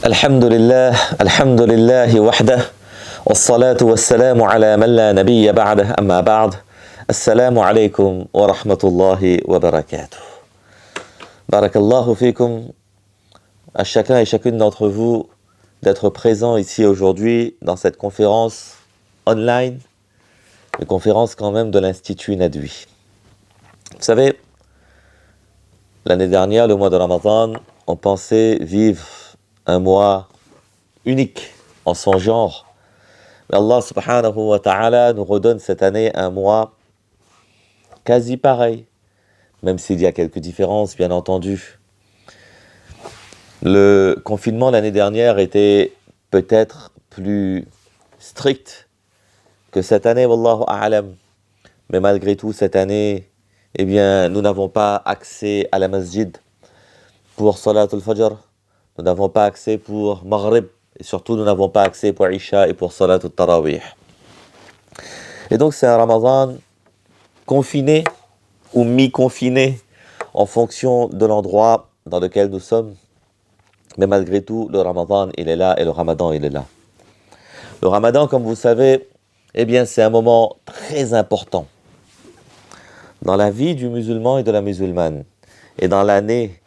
الحمد لله وحده والصلاة والسلام على من لا نبي بعده أما بعد السلام عليكم ورحمة الله وبركاته Barakallahu fikum à chacun et chacune d'entre vous d'être présent ici aujourd'hui dans cette conférence online, une conférence quand même de l'Institut Nadwi. Vous savez, l'année dernière, le mois de Ramadan, on pensait vivre un mois unique en son genre. Mais Allah subhanahu wa ta'ala nous redonne cette année un mois quasi pareil, même s'il y a quelques différences, bien entendu. Le confinement l'année dernière était peut-être plus strict que cette année, wallahu a'lam. Mais malgré tout, cette année, eh bien, nous n'avons pas accès à la masjid pour Salat al-Fajr. Nous n'avons pas accès pour Maghrib. Et surtout, nous n'avons pas accès pour Isha et pour Salat al-Tarawih. Et donc, c'est un Ramadan confiné ou mi-confiné en fonction de l'endroit dans lequel nous sommes. Mais malgré tout, le Ramadan, il est là et le Ramadan, il est là. Le Ramadan, comme vous savez, eh bien, c'est un moment très important dans la vie du musulman et de la musulmane et dans l'année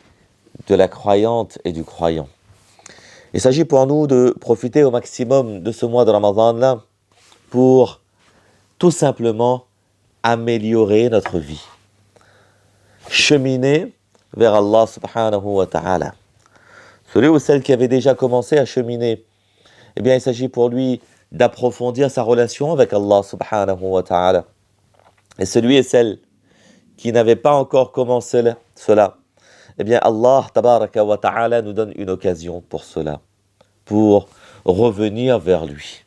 de la croyante et du croyant. Il s'agit pour nous de profiter au maximum de ce mois de Ramadan-là pour tout simplement améliorer notre vie. Cheminer vers Allah subhanahu wa ta'ala. Celui ou celle qui avait déjà commencé à cheminer, eh bien il s'agit pour lui d'approfondir sa relation avec Allah subhanahu wa ta'ala. Et celui et celle qui n'avait pas encore commencé cela, eh bien Allah tabaraka wa ta'ala nous donne une occasion pour cela, pour revenir vers lui.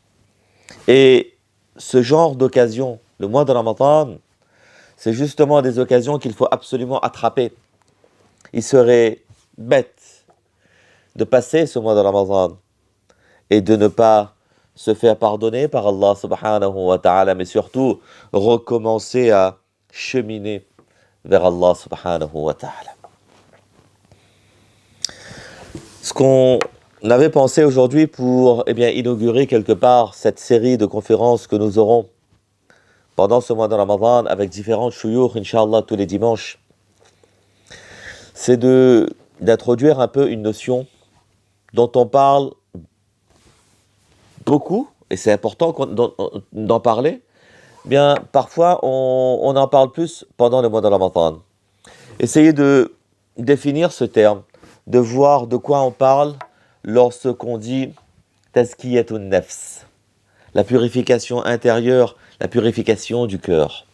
Et ce genre d'occasion, le mois de Ramadan, c'est justement des occasions qu'il faut absolument attraper. Il serait bête de passer ce mois de Ramadan et de ne pas se faire pardonner par Allah subhanahu wa ta'ala, mais surtout recommencer à cheminer vers Allah subhanahu wa ta'ala. Ce qu'on avait pensé aujourd'hui pour inaugurer quelque part cette série de conférences que nous aurons pendant ce mois de Ramadan avec différentes chouyours, Inch'Allah, tous les dimanches, c'est d'introduire un peu une notion dont on parle beaucoup, et c'est important d'en parler. Bien, parfois, on en parle plus pendant le mois de Ramadan. Essayez de définir ce terme, de voir de quoi on parle lorsqu'on dit tazkiyatun nafs, la purification intérieure, la purification du cœur.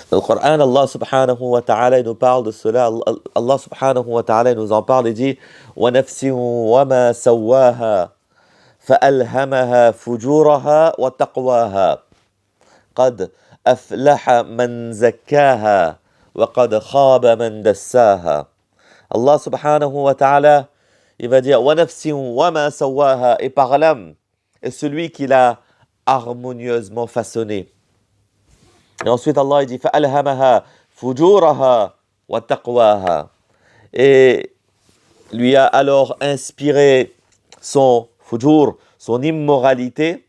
Dans le Coran, Allah subhanahu wa ta'ala nous parle de cela. Allah subhanahu wa ta'ala nous en parle et dit wa nafsin wa ma sawaha فألهمها فجورها وتقواها قد أفلح من زكاها وقد خاب من دساها. Allah subhanahu wa ta'ala, il va dire wa nafsin wa ma sawaha, et par l'âme, et celui qui l'a harmonieusement façonné. Et ensuite Allah il dit فألهمها فجورها وتقواها, et lui a alors inspiré son fujur, son immoralité,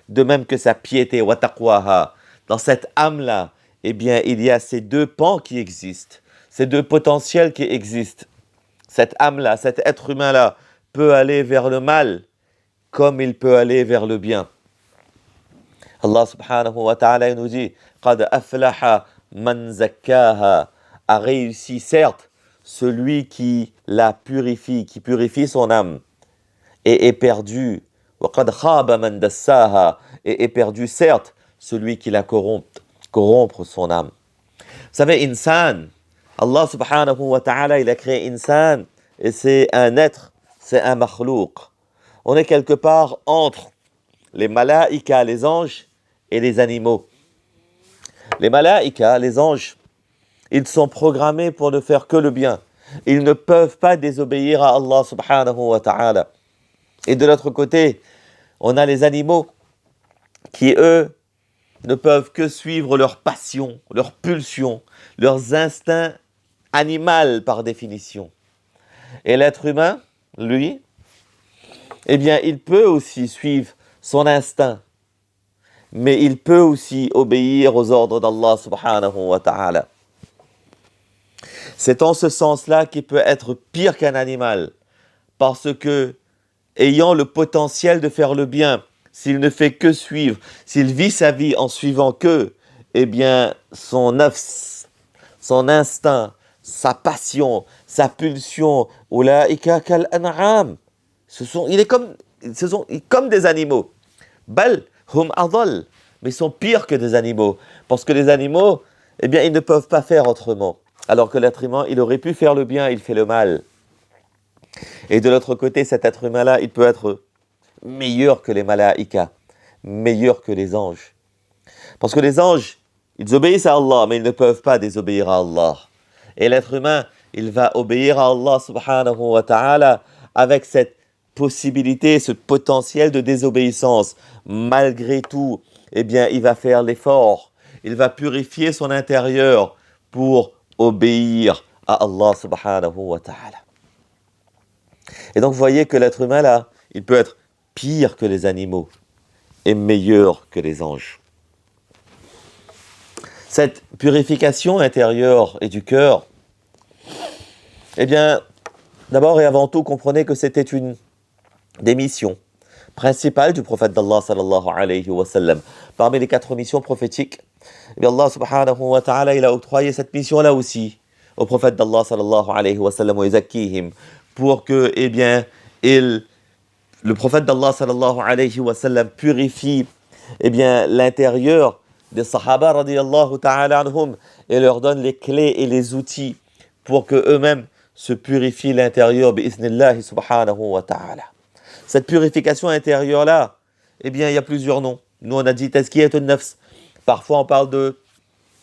de même que sa piété, wa taqwaha. Dans cette âme-là, eh bien, il y a ces deux pans qui existent, ces deux potentiels qui existent. Cette âme-là, cet être humain-là, peut aller vers le mal, comme il peut aller vers le bien. Allah subhanahu wa ta'ala nous dit, qad aflaha man zakkaha, a réussi certes celui qui la purifie, qui purifie son âme, et est perdu, et est perdu certes celui qui la corrompre son âme. Vous savez, insan, Allah subhanahu wa ta'ala, il a créé insan, et c'est un être, c'est un makhlouq. On est quelque part entre les malaïka, les anges, et les animaux. Les malaïka, les anges, ils sont programmés pour ne faire que le bien. Ils ne peuvent pas désobéir à Allah subhanahu wa ta'ala. Et de l'autre côté, on a les animaux qui, eux, ne peuvent que suivre leurs passions, leurs pulsions, leurs instincts animaux par définition. Et l'être humain, lui, eh bien, il peut aussi suivre son instinct, mais il peut aussi obéir aux ordres d'Allah subhanahu wa ta'ala. C'est en ce sens-là qu'il peut être pire qu'un animal, parce que, ayant le potentiel de faire le bien, s'il ne fait que suivre, s'il vit sa vie en suivant que, eh bien, son nafs, son instinct, sa passion, sa pulsion, ulaika kal an'am, ce sont comme des animaux. Bal hum adall, mais ils sont pires que des animaux, parce que les animaux, eh bien, ils ne peuvent pas faire autrement. Alors que l'être humain, il aurait pu faire le bien, il fait le mal. Et de l'autre côté, cet être humain-là, il peut être meilleur que les malaïkas, meilleur que les anges. Parce que les anges, ils obéissent à Allah, mais ils ne peuvent pas désobéir à Allah. Et l'être humain, il va obéir à Allah subhanahu wa ta'ala avec cette possibilité, ce potentiel de désobéissance. Malgré tout, eh bien, il va faire l'effort. Il va purifier son intérieur pour obéir à Allah subhanahu wa ta'ala. Et donc, vous voyez que l'être humain, là, il peut être pire que les animaux et meilleur que les anges. Cette purification intérieure et du cœur, eh bien, d'abord et avant tout, comprenez que c'était une des missions principales du prophète d'Allah sallallahu alayhi wa sallam. Parmi les 4 missions prophétiques, eh bien, Allah subhanahu wa ta'ala, il a octroyé cette mission-là aussi au prophète d'Allah sallallahu alayhi wa sallam wa yuzakkihim, pour que, eh bien, le prophète d'Allah sallallahu alayhi wa sallam purifie, eh bien, l'intérieur des sahaba radiyallahu ta'ala anhum et leur donne les clés et les outils pour que eux-mêmes se purifient l'intérieur bi'ithnillahi subhanahu wa ta'ala. Cette purification intérieure-là, eh bien, il y a plusieurs noms. Nous, on a dit tazkiyatun nafs. Parfois, on parle de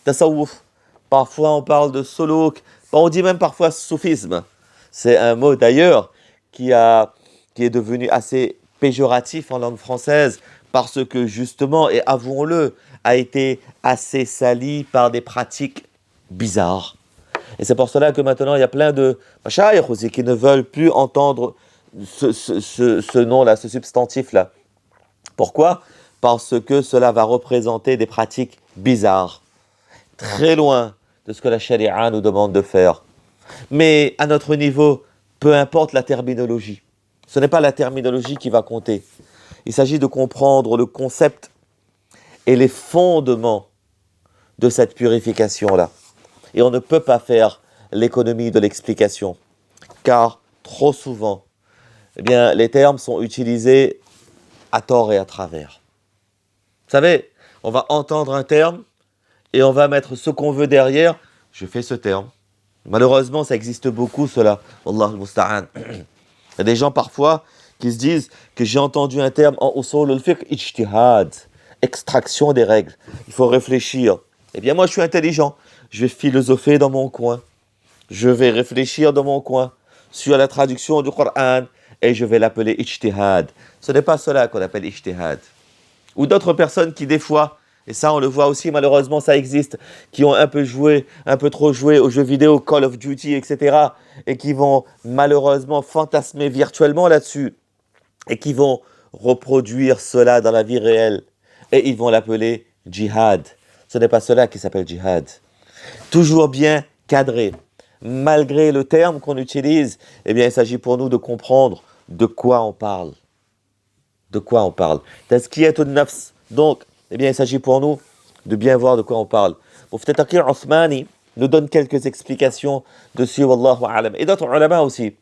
tasawwuf. Parfois, on parle de suluk. On dit même parfois soufisme. C'est un mot d'ailleurs qui est devenu assez péjoratif en langue française parce que justement, et avouons-le, a été assez sali par des pratiques bizarres. Et c'est pour cela que maintenant, il y a plein de mashayikh aussi qui ne veulent plus entendre ce nom-là, ce substantif-là. Pourquoi ? Parce que cela va représenter des pratiques bizarres, très loin de ce que la charia nous demande de faire. Mais à notre niveau, peu importe la terminologie. Ce n'est pas la terminologie qui va compter. Il s'agit de comprendre le concept et les fondements de cette purification-là. Et on ne peut pas faire l'économie de l'explication, car trop souvent, eh bien, les termes sont utilisés à tort et à travers. Vous savez, on va entendre un terme et on va mettre ce qu'on veut derrière. Je fais ce terme. Malheureusement, ça existe beaucoup, cela. Wallah al-musta'an. Il y a des gens parfois qui se disent que j'ai entendu un terme en usul al-fiqh, ijtihad, extraction des règles. Il faut réfléchir. Eh bien, moi, je suis intelligent. Je vais philosopher dans mon coin. Je vais réfléchir dans mon coin sur la traduction du Coran et je vais l'appeler ijtihad. Ce n'est pas cela qu'on appelle ijtihad. Ou d'autres personnes qui, des fois, et ça on le voit aussi, malheureusement ça existe, qui ont un peu trop joué aux jeux vidéo, Call of Duty, etc. et qui vont malheureusement fantasmer virtuellement là-dessus et qui vont reproduire cela dans la vie réelle et ils vont l'appeler djihad. Ce n'est pas cela qui s'appelle djihad. Toujours bien cadré. Malgré le terme qu'on utilise, eh bien il s'agit pour nous de comprendre de quoi on parle. De quoi on parle. Tazkiyatun nafs. Donc, eh bien, il s'agit pour nous de bien voir de quoi on parle. Mufti Taqi Othmani nous donne quelques explications dessus, wallahu a'lam. Et d'autres ulama aussi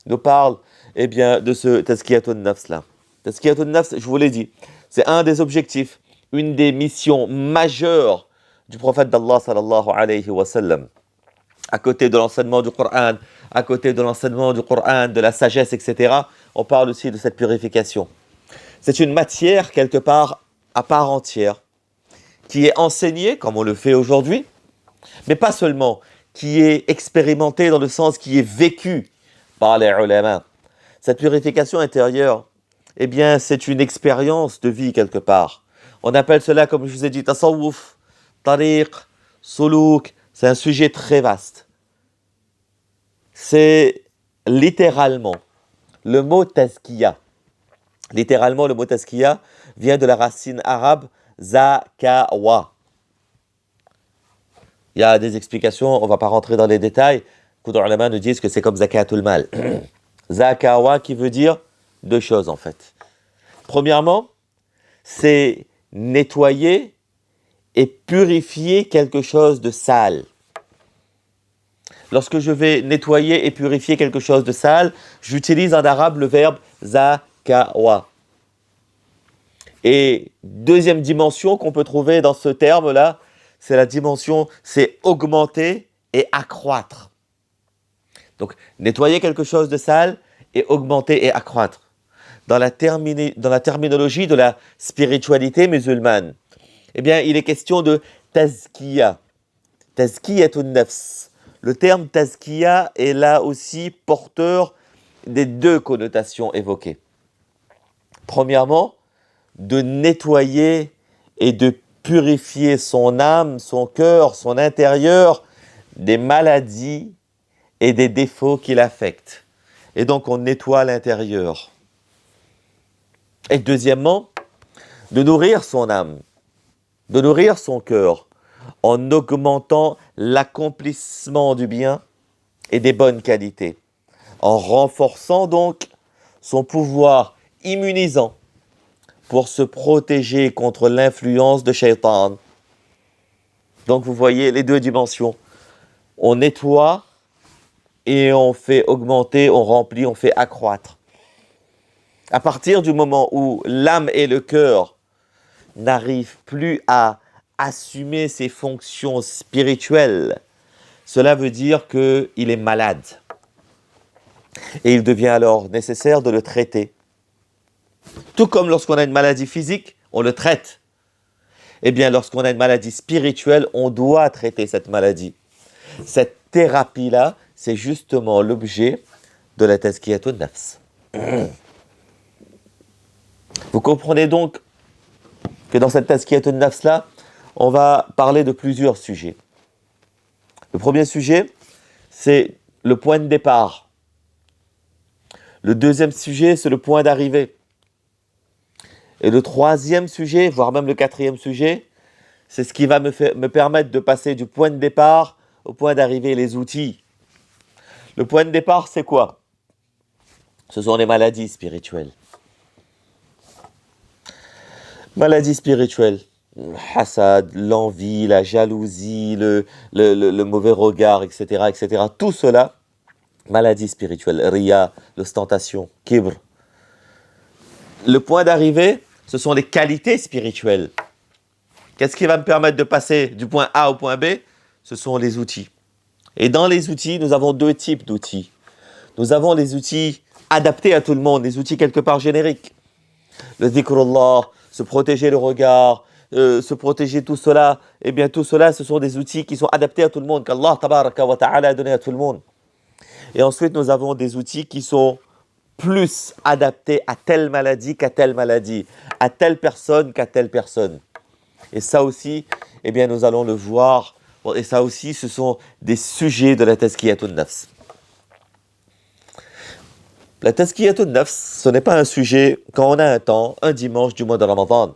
nous parlent, eh bien, de ce Tazkiyatun nafs là. Tazkiyatun nafs, je vous l'ai dit, c'est un des objectifs, une des missions majeures du prophète d'Allah sallallahu alayhi wa sallam. À côté de l'enseignement du Coran, à côté de l'enseignement du Coran, de la sagesse, etc., on parle aussi de cette purification. C'est une matière, quelque part, à part entière, qui est enseignée, comme on le fait aujourd'hui, mais pas seulement, qui est expérimentée dans le sens qui est vécue par les ulama. Cette purification intérieure, eh bien, c'est une expérience de vie, quelque part. On appelle cela, comme je vous ai dit, tasawwuf, tariq, suluk. C'est un sujet très vaste. C'est littéralement le mot tazkiya. Littéralement, le mot tazkiya vient de la racine arabe zakawa. Il y a des explications, on ne va pas rentrer dans les détails. Beaucoup d'ulama nous disent que c'est comme zakatul mal. Zakawa qui veut dire deux choses en fait. Premièrement, c'est nettoyer et purifier quelque chose de sale. Lorsque je vais nettoyer et purifier quelque chose de sale, j'utilise en arabe le verbe zakawa. Et deuxième dimension qu'on peut trouver dans ce terme-là, c'est la dimension, c'est augmenter et accroître. Donc, nettoyer quelque chose de sale et augmenter et accroître. Dans la terminologie de la spiritualité musulmane, eh bien, il est question de tazkiya. Tazkiyatun nafs. Le terme tazkiya est là aussi porteur des deux connotations évoquées. Premièrement, de nettoyer et de purifier son âme, son cœur, son intérieur des maladies et des défauts qui l'affectent. Et donc on nettoie l'intérieur. Et deuxièmement, de nourrir son âme, de nourrir son cœur en augmentant l'accomplissement du bien et des bonnes qualités, en renforçant donc son pouvoir immunisant pour se protéger contre l'influence de Shaitan. Donc vous voyez les deux dimensions. On nettoie et on fait augmenter, on remplit, on fait accroître. À partir du moment où l'âme et le cœur n'arrivent plus à assumer ses fonctions spirituelles, cela veut dire qu'il est malade. Et il devient alors nécessaire de le traiter. Tout comme lorsqu'on a une maladie physique, on le traite. Eh bien, lorsqu'on a une maladie spirituelle, on doit traiter cette maladie. Cette thérapie-là, c'est justement l'objet de la tazkiyatun nafs. Vous comprenez donc que dans cette tazkiyatun nafs-là, on va parler de plusieurs sujets. Le premier sujet, c'est le point de départ. Le deuxième sujet, c'est le point d'arrivée. Et le troisième sujet, voire même le quatrième sujet, c'est ce qui va me permettre de passer du point de départ au point d'arrivée, les outils. Le point de départ, c'est quoi? Ce sont les maladies spirituelles. Maladies spirituelles. Hasad, l'envie, la jalousie, le mauvais regard, etc., etc. Tout cela, maladies spirituelles. Riya, l'ostentation, kibr. Le point d'arrivée, ce sont les qualités spirituelles. Qu'est-ce qui va me permettre de passer du point A au point B? Ce sont les outils. Et dans les outils, nous avons deux types d'outils. Nous avons les outils adaptés à tout le monde, les outils quelque part génériques. Le dhikrullah, se protéger le regard, se protéger tout cela. Eh bien, tout cela, ce sont des outils qui sont adaptés à tout le monde, qu'Allah tabaraka wa ta'ala a donné à tout le monde. Et ensuite, nous avons des outils qui sont plus adaptés à telle maladie qu'à telle maladie, à telle personne qu'à telle personne. Et ça aussi, eh bien, nous allons le voir. Et ça aussi, ce sont des sujets de la tazkiyatun nafs. La tazkiyatun nafs, ce n'est pas un sujet quand on a un temps, un dimanche du mois de Ramadan.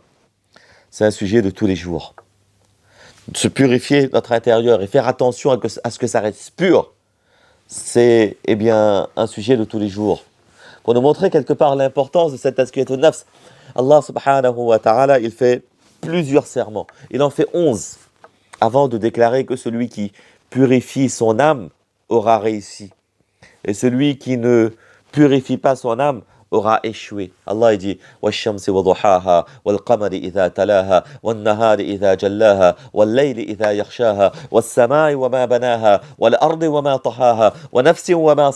C'est un sujet de tous les jours. De se purifier notre intérieur et faire attention à ce que ça reste pur, c'est eh bien, un sujet de tous les jours. Pour nous montrer quelque part l'importance de cette tazkiyatun nafs, Allah subhanahu wa ta'ala, il fait plusieurs serments. Il en fait 11 avant de déclarer que celui qui purifie son âme aura réussi. Et celui qui ne purifie pas son âme aura échoué. Allah dit وَالشَّمْسِ وَضُحَاهَا وَالْقَمَرِ إِذَا تَلَاهَا وَالنَّهَارِ إِذَا جَلَّاهَا وَاللَّيْلِ إِذَا يَغْشَاهَا وَالسَّمَاءِ وَمَا بَنَاهَا وَالْأَرْضِ وَمَا طَحَاهَا وَنَفْسٍ وَمَا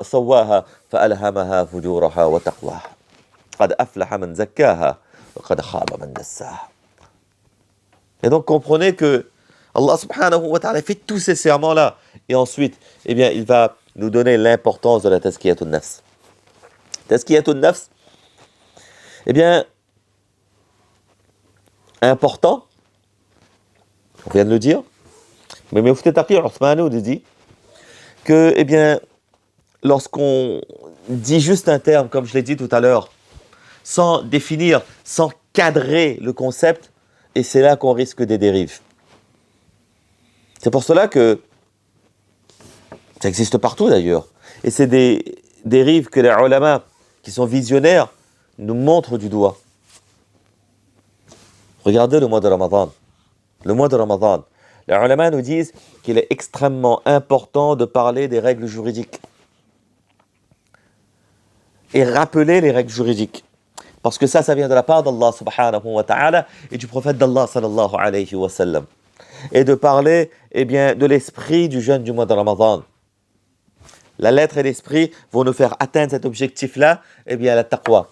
سَوَّاهَا فَأَلْهَمَهَا فُجُورَهَا وَتَقْوَاهَا قَدْ أَفْلَحَ مَنْ زَكَّاهَا وَقَدْ خَابَ مَنْ دَسَّاهَا. Et donc comprenez que Allah subhanahu wa ta'ala fait tous ces serments-là. Et ensuite, eh bien, il va nous donner l'importance de la tazkiyatun nafs. Tazkiyatun nafs, eh bien, important, on vient de le dire, mais Mufti Taqi Uthmani nous dit que, eh bien, lorsqu'on dit juste un terme, comme je l'ai dit tout à l'heure, sans définir, sans cadrer le concept, et c'est là qu'on risque des dérives. C'est pour cela que ça existe partout d'ailleurs. Et c'est des dérives que les ulama, qui sont visionnaires, nous montrent du doigt. Regardez le mois de Ramadan. Le mois de Ramadan. Les ulama nous disent qu'il est extrêmement important de parler des règles juridiques. Et rappeler les règles juridiques. Parce que ça vient de la part d'Allah subhanahu wa ta'ala et du prophète d'Allah sallallahu alayhi wa sallam. Et de parler, de l'esprit du jeûne du mois de Ramadan. La lettre et l'esprit vont nous faire atteindre cet objectif-là, la taqwa.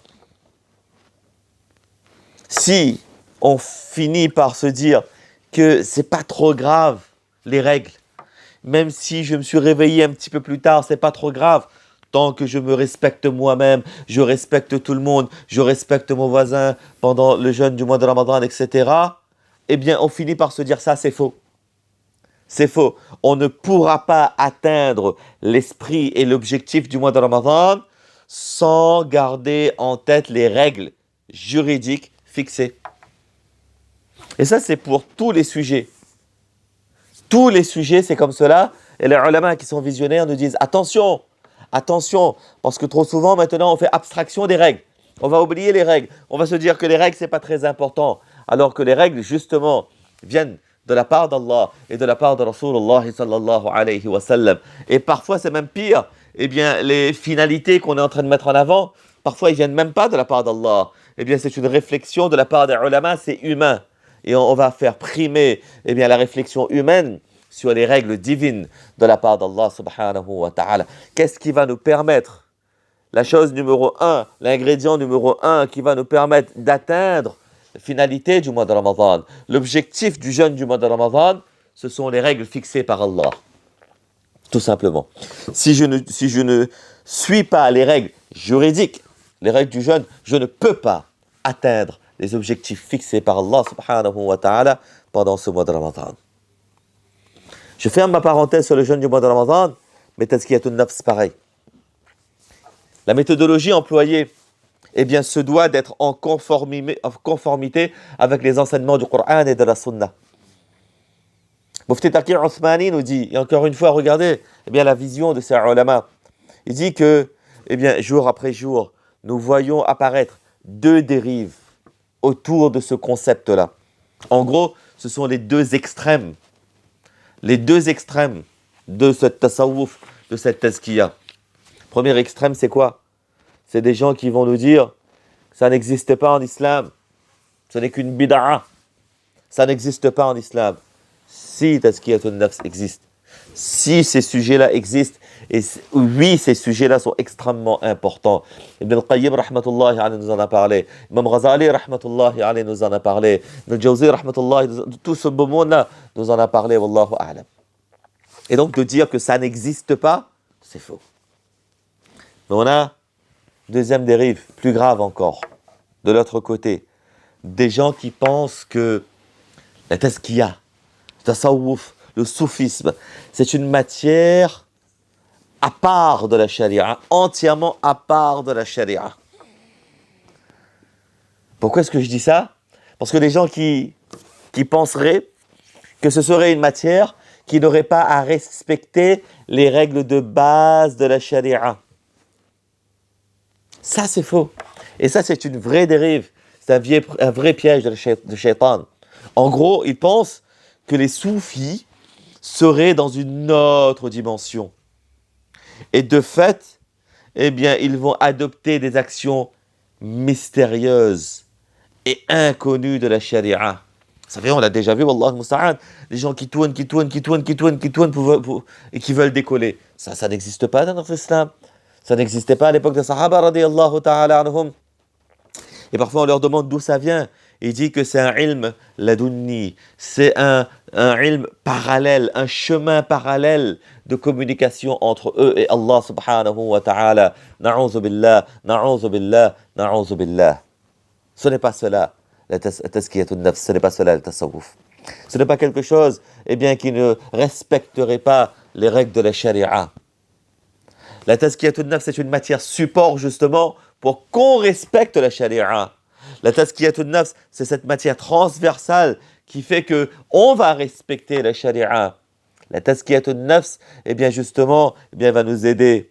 Si on finit par se dire que c'est pas trop grave, les règles, même si je me suis réveillé un petit peu plus tard, c'est pas trop grave, tant que je me respecte moi-même, je respecte tout le monde, je respecte mon voisin pendant le jeûne du mois de Ramadan, etc., on finit par se dire ça, c'est faux. C'est faux. On ne pourra pas atteindre l'esprit et l'objectif du mois de Ramadan sans garder en tête les règles juridiques fixées. Et ça, c'est pour tous les sujets. Tous les sujets, c'est comme cela. Et les ulama qui sont visionnaires nous disent attention, attention, parce que trop souvent, maintenant, on fait abstraction des règles. On va oublier les règles. On va se dire que les règles, c'est pas très important. Alors que les règles, justement, viennent de la part d'Allah et de la part de Rasulullah sallallahu alayhi wa sallam. Et parfois, c'est même pire. Les finalités qu'on est en train de mettre en avant, parfois, ils viennent même pas de la part d'Allah. C'est une réflexion de la part des ulama, c'est humain. Et on va faire primer la réflexion humaine sur les règles divines de la part d'Allah subhanahu wa ta'ala. Qu'est-ce qui va nous permettre, la chose numéro 1, l'ingrédient numéro 1 qui va nous permettre d'atteindre la finalité du mois de Ramadan, l'objectif du jeûne du mois de Ramadan, ce sont les règles fixées par Allah. Tout simplement. Si je ne suis pas les règles juridiques, les règles du jeûne, je ne peux pas atteindre les objectifs fixés par Allah subhanahu wa ta'ala pendant ce mois de Ramadan. Je ferme ma parenthèse sur le jeûne du mois de Ramadan, mais tazkiyatun nafs, pareil. La méthodologie employée se doit d'être en conformité avec les enseignements du Coran et de la Sunna. Mufti Taqi Othmani nous dit, et encore une fois, regardez la vision de ces ulama. Il dit que, jour après jour, nous voyons apparaître deux dérives autour de ce concept-là. En gros, ce sont les deux extrêmes de cette tasawwuf, de cette tazkiya. Premier extrême, c'est quoi? C'est des gens qui vont nous dire ça n'existe pas en islam, ce n'est qu'une bid'a, ça n'existe pas en islam. Si tazkiyatun nafs existe, si ces sujets-là existent, et oui, ces sujets-là sont extrêmement importants. Ibn al-Qayyim rahmatullahi alayhi nous en a parlé, Imam Ghazali rahmatullahi alayhi nous en a parlé, Ibn al-Jawzi rahmatullahi, tout ce beau monde-là nous en a parlé, wallahu a'lam. Et donc de dire que ça n'existe pas, c'est faux. Mais on a deuxième dérive, plus grave encore, de l'autre côté, des gens qui pensent que la tazkiya, le tasawwuf, le soufisme, c'est une matière à part de la charia, entièrement à part de la charia. Pourquoi est-ce que je dis ça? Parce que les gens qui penseraient que ce serait une matière qui n'aurait pas à respecter les règles de base de la charia. Ça, c'est faux. Et ça, c'est une vraie dérive. C'est un vrai piège de shaitan. En gros, ils pensent que les soufis seraient dans une autre dimension. Et de fait, ils vont adopter des actions mystérieuses et inconnues de la charia. Vous savez, on l'a déjà vu, wallah al-musta'an, des gens qui tournent et qui veulent décoller. Ça n'existe pas dans notre islam. Ça n'existait pas à l'époque des Sahaba, radiyallahu ta'ala anhum. Et parfois, on leur demande d'où ça vient. Il dit que c'est un ilm ladunni. C'est un ilm parallèle, un chemin parallèle de communication entre eux et Allah subhanahu wa ta'ala. Na'udhu billah, na'udhu billah, na'udhu billah. Ce n'est pas cela, la tazkiyatun nafs. Ce n'est pas cela, le tasawwuf. Ce n'est pas quelque chose qui ne respecterait pas les règles de la charia. La tazkiyatun nafs, c'est une matière support justement pour qu'on respecte la charia. La tazkiyatun nafs, c'est cette matière transversale qui fait que on va respecter la charia. La tazkiyatun nafs, eh bien justement, eh bien, elle va nous aider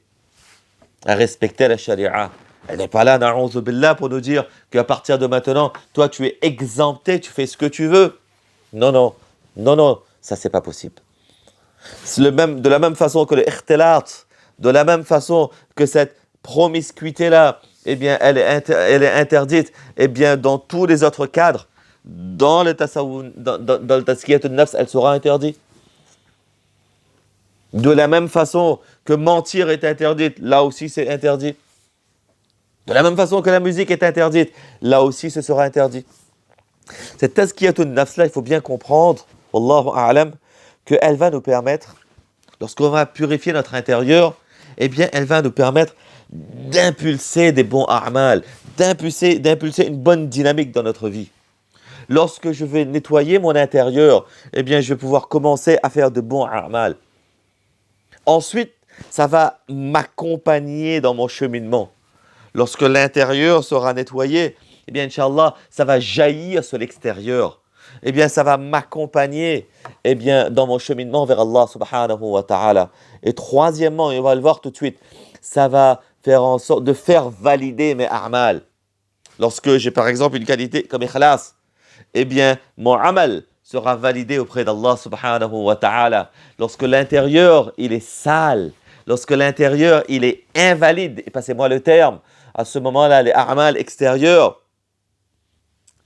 à respecter la charia. Elle n'est pas là, na'oudhu billah, pour nous dire qu'à partir de maintenant, toi tu es exempté, tu fais ce que tu veux. Non, non, non, non, ça c'est pas possible. C'est de la même façon que le ikhtilat, de la même façon que cette promiscuité-là, eh bien, elle est interdite, eh bien, dans tous les autres cadres, dans le tazkiyatun nafs, elle sera interdite. De la même façon que mentir est interdite, là aussi c'est interdit. De la même façon que la musique est interdite, là aussi ce sera interdit. Cette tazkiyatun nafs là, il faut bien comprendre, wallahu a'lam, qu'elle va nous permettre, lorsqu'on va purifier notre intérieur, eh bien elle va nous permettre d'impulser des bons a'mal, d'impulser une bonne dynamique dans notre vie. Lorsque je vais nettoyer mon intérieur, eh bien je vais pouvoir commencer à faire de bons a'mal. Ensuite, ça va m'accompagner dans mon cheminement. Lorsque l'intérieur sera nettoyé, eh bien, Inch'Allah, ça va jaillir sur l'extérieur. Eh bien, ça va m'accompagner, eh bien, dans mon cheminement vers Allah subhanahu wa ta'ala. Et troisièmement, et on va le voir tout de suite, ça va faire en sorte de faire valider mes a'mal. Lorsque j'ai par exemple une qualité comme ikhlas, eh bien, mon amal sera validé auprès d'Allah subhanahu wa ta'ala. Lorsque l'intérieur, il est sale, lorsque l'intérieur, il est invalide, et passez-moi le terme, à ce moment-là, les a'mal extérieurs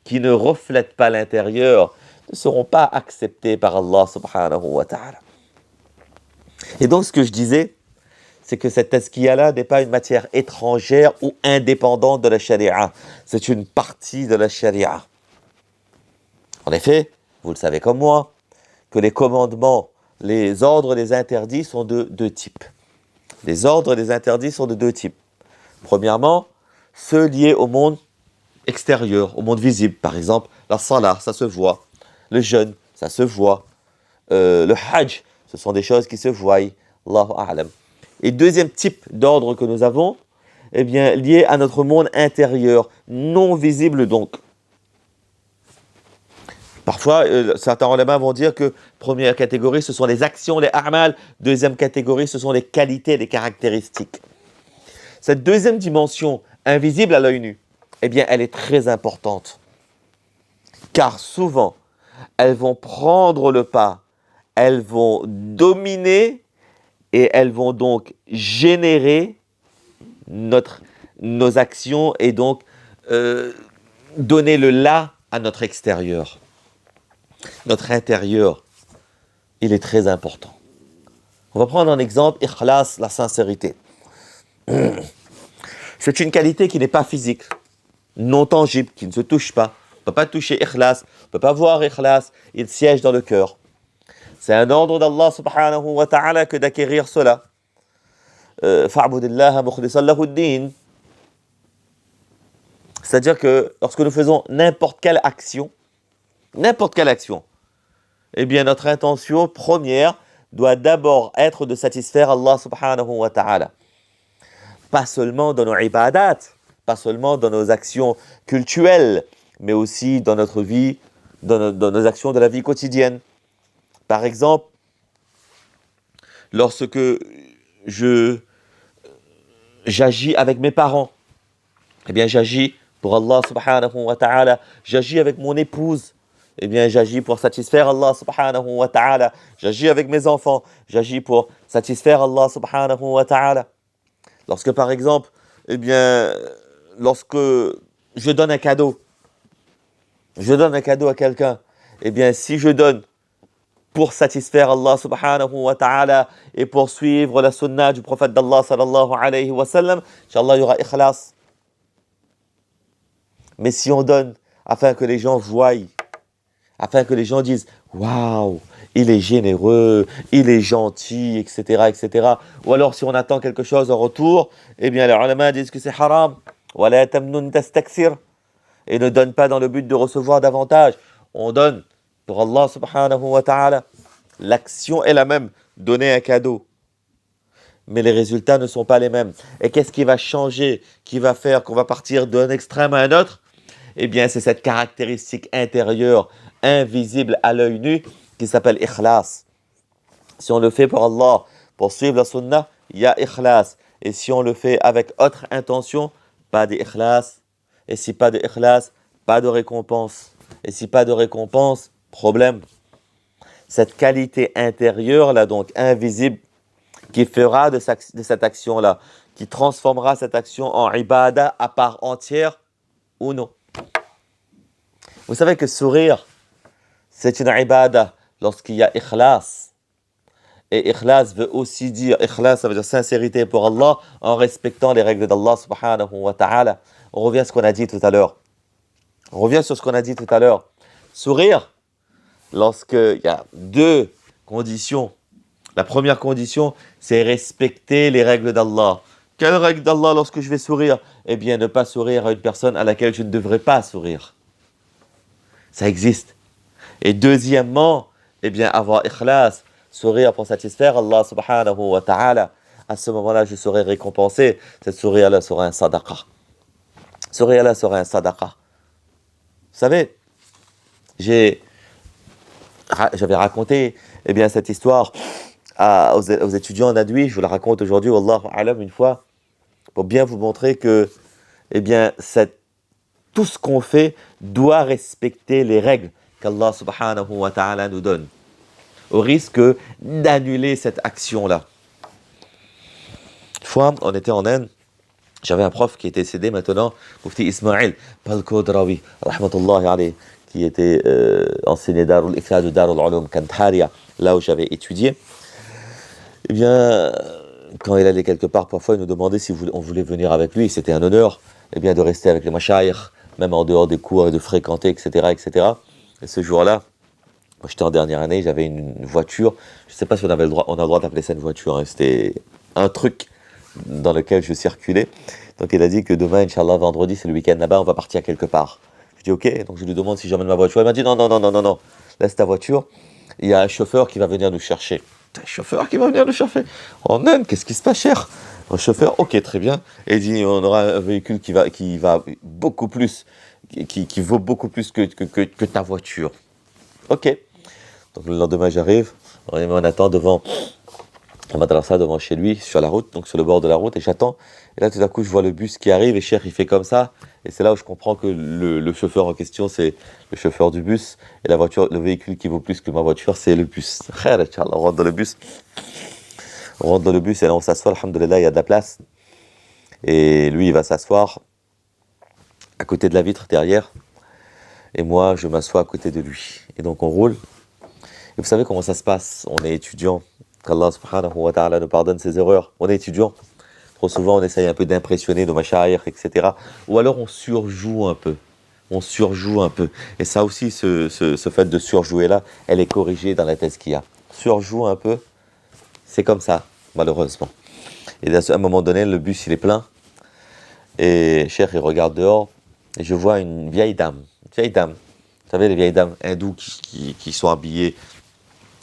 qui ne reflètent pas l'intérieur ne seront pas acceptés par Allah subhanahu wa ta'ala. Et donc, ce que je disais, c'est que cette tazkiya-là n'est pas une matière étrangère ou indépendante de la charia. C'est une partie de la charia. En effet, vous le savez comme moi, que les commandements, les ordres et les interdits sont de deux types. Les ordres et les interdits sont de deux types. Premièrement, ceux liés au monde extérieur, au monde visible. Par exemple, la salah, ça se voit. Le jeûne, ça se voit. Le hajj, ce sont des choses qui se voient. Allahu a'lam. Et deuxième type d'ordre que nous avons, eh bien, lié à notre monde intérieur, non visible donc. Parfois, certains ulama vont dire que première catégorie, ce sont les actions, les a'mal. Deuxième catégorie, ce sont les qualités, les caractéristiques. Cette deuxième dimension, invisible à l'œil nu, eh bien, elle est très importante. Car souvent, elles vont prendre le pas, elles vont dominer et elles vont donc générer nos actions et donc donner le là à notre extérieur. Notre intérieur, il est très important. On va prendre un exemple, ikhlas, la sincérité. C'est une qualité qui n'est pas physique, non tangible, qui ne se touche pas. On ne peut pas toucher ikhlas, on ne peut pas voir ikhlas, il siège dans le cœur. C'est un ordre d'Allah subhanahu wa ta'ala que d'acquérir cela. Fa'budillaha mukhlisan lahu ad-din. C'est-à-dire que lorsque nous faisons n'importe quelle action, eh bien notre intention première doit d'abord être de satisfaire Allah subhanahu wa ta'ala. Pas seulement dans nos ibadat, pas seulement dans nos actions cultuelles, mais aussi dans notre vie, dans nos actions de la vie quotidienne. Par exemple, lorsque j'agis avec mes parents, eh bien j'agis pour Allah subhanahu wa ta'ala, j'agis avec mon épouse, eh bien j'agis pour satisfaire Allah subhanahu wa ta'ala, j'agis avec mes enfants, j'agis pour satisfaire Allah subhanahu wa ta'ala. Lorsque par exemple, eh bien, lorsque je donne un cadeau à quelqu'un, eh bien si je donne pour satisfaire Allah subhanahu wa ta'ala et pour suivre la sunna du prophète d'Allah sallallahu alayhi wa sallam, Inch'Allah il y aura ikhlas. Mais si on donne afin que les gens voient, afin que les gens disent « Waouh, il est généreux, il est gentil, etc., etc. » Ou alors si on attend quelque chose en retour, eh bien les ulama disent que c'est haram. « Wala tamnun tastakthir » et ne donne pas dans le but de recevoir davantage. On donne pour Allah subhanahu wa ta'ala. L'action est la même, donner un cadeau. mais les résultats ne sont pas les mêmes. Et qu'est-ce qui va changer, qui va faire qu'on va partir d'un extrême à un autre? Eh bien, c'est cette caractéristique intérieure, invisible à l'œil nu, qui s'appelle ikhlas. Si on le fait pour Allah, pour suivre la sunnah, il y a ikhlas. Et si on le fait avec autre intention, pas d'ikhlas. Et si pas d'ikhlas, pas de récompense. Et si pas de récompense, problème. Cette qualité intérieure, là, donc invisible, qui fera de cette action-là, qui transformera cette action en ibadah à part entière ou non. Vous savez que sourire, c'est une ibadah lorsqu'il y a ikhlas. Et ikhlas veut aussi dire, ikhlas, ça veut dire sincérité pour Allah, en respectant les règles d'Allah subhanahu wa ta'ala. On revient à ce qu'on a dit tout à l'heure. On revient sur ce qu'on a dit tout à l'heure. Sourire, lorsqu'il y a deux conditions. La première condition, c'est respecter les règles d'Allah. Quelles règles d'Allah lorsque je vais sourire? Eh bien, ne pas sourire à une personne à laquelle je ne devrais pas sourire. Ça existe. Et deuxièmement, eh bien, avoir ikhlas, sourire pour satisfaire Allah subhanahu wa ta'ala. À ce moment-là, je serai récompensé. Cette sourire-là sera un sadaqa. Sourire-là sera un sadaqa. Vous savez, j'avais raconté eh bien, cette histoire aux étudiants en Adwi. Je vous la raconte aujourd'hui, Wallahu a'lam, une fois, pour bien vous montrer que eh bien, tout ce qu'on fait doit respecter les règles qu'Allah subhanahu wa ta'ala nous donne, au risque d'annuler cette action-là. Une fois, on était en Inde, j'avais un prof qui était décédé maintenant, Mufti Ismail Palkodrawi, rahmatullahi alayhi, qui était enseigné Darul Ifad de Darul Ulum Kandharia, là où j'avais étudié. Eh bien, quand il allait quelque part, parfois il nous demandait si on voulait venir avec lui. C'était un honneur eh bien, de rester avec les mashayikh, même en dehors des cours et de fréquenter, etc. etc. Et ce jour-là, moi j'étais en dernière année, j'avais une voiture. Je ne sais pas si on a le droit d'appeler ça une voiture. Hein. C'était un truc dans lequel je circulais. Donc il a dit que demain, Inch'Allah, vendredi, c'est le week-end là-bas, on va partir quelque part. Je dis ok, donc je lui demande si j'emmène ma voiture. Il m'a dit non, laisse ta voiture. Il y a un chauffeur qui va venir nous chercher. Un chauffeur qui va venir nous chercher. En Inde, qu'est-ce qui se passe, cher? Un chauffeur, ok, très bien. Et il dit on aura un véhicule qui va beaucoup plus, qui vaut beaucoup plus que ta voiture. Ok. Donc le lendemain, j'arrive, on attend devant la madrasa, devant chez lui, sur la route, donc sur le bord de la route, et j'attends. Et là, tout d'un coup, je vois le bus qui arrive, et Cheikh, il fait comme ça. Et c'est là où je comprends que le chauffeur en question, c'est le chauffeur du bus. Et la voiture, le véhicule qui vaut plus que ma voiture, c'est le bus. Khair, Inch'Allah, on rentre dans le bus. On rentre dans le bus, et là, on s'assoit, alhamdoulilah, il y a de la place. Et lui, il va s'asseoir à côté de la vitre, derrière. Et moi, je m'assois à côté de lui. Et donc, on roule. Et vous savez comment ça se passe? On est étudiant. Qu'Allah subhanahu wa ta'ala nous pardonne ses erreurs. On est étudiant. Trop souvent, on essaye un peu d'impressionner nos mashayikh, etc. Ou alors, on surjoue un peu. On surjoue un peu. Et ça aussi, ce fait de surjouer-là, elle est corrigée dans la tazkiya. Surjoue un peu, c'est comme ça, malheureusement. Et à un moment donné, le bus, il est plein. Et Cheikh, il regarde dehors. Et je vois une vieille dame. Vous savez, les vieilles dames hindoues qui sont habillées,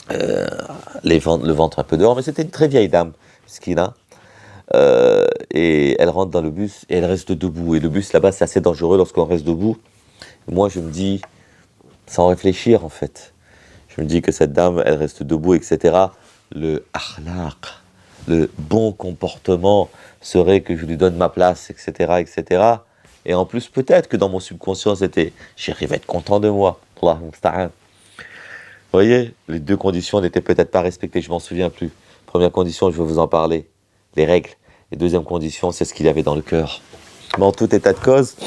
le ventre un peu dehors, mais c'était une très vieille dame, skina. Et elle rentre dans le bus et elle reste debout. Et le bus là-bas, c'est assez dangereux lorsqu'on reste debout. Et moi, je me dis, sans réfléchir en fait, je me dis que cette dame, elle reste debout, etc. Le akhlaq, le bon comportement serait que je lui donne ma place, etc., etc. Et en plus, peut-être que dans mon subconscient, c'était « Chéri, va être content de moi. » Allahu musta'an. Vous voyez, les deux conditions n'étaient peut-être pas respectées, je m'en souviens plus. Première condition, je vais vous en parler, les règles. Et deuxième condition, c'est ce qu'il y avait dans le cœur. Mais en tout état de cause,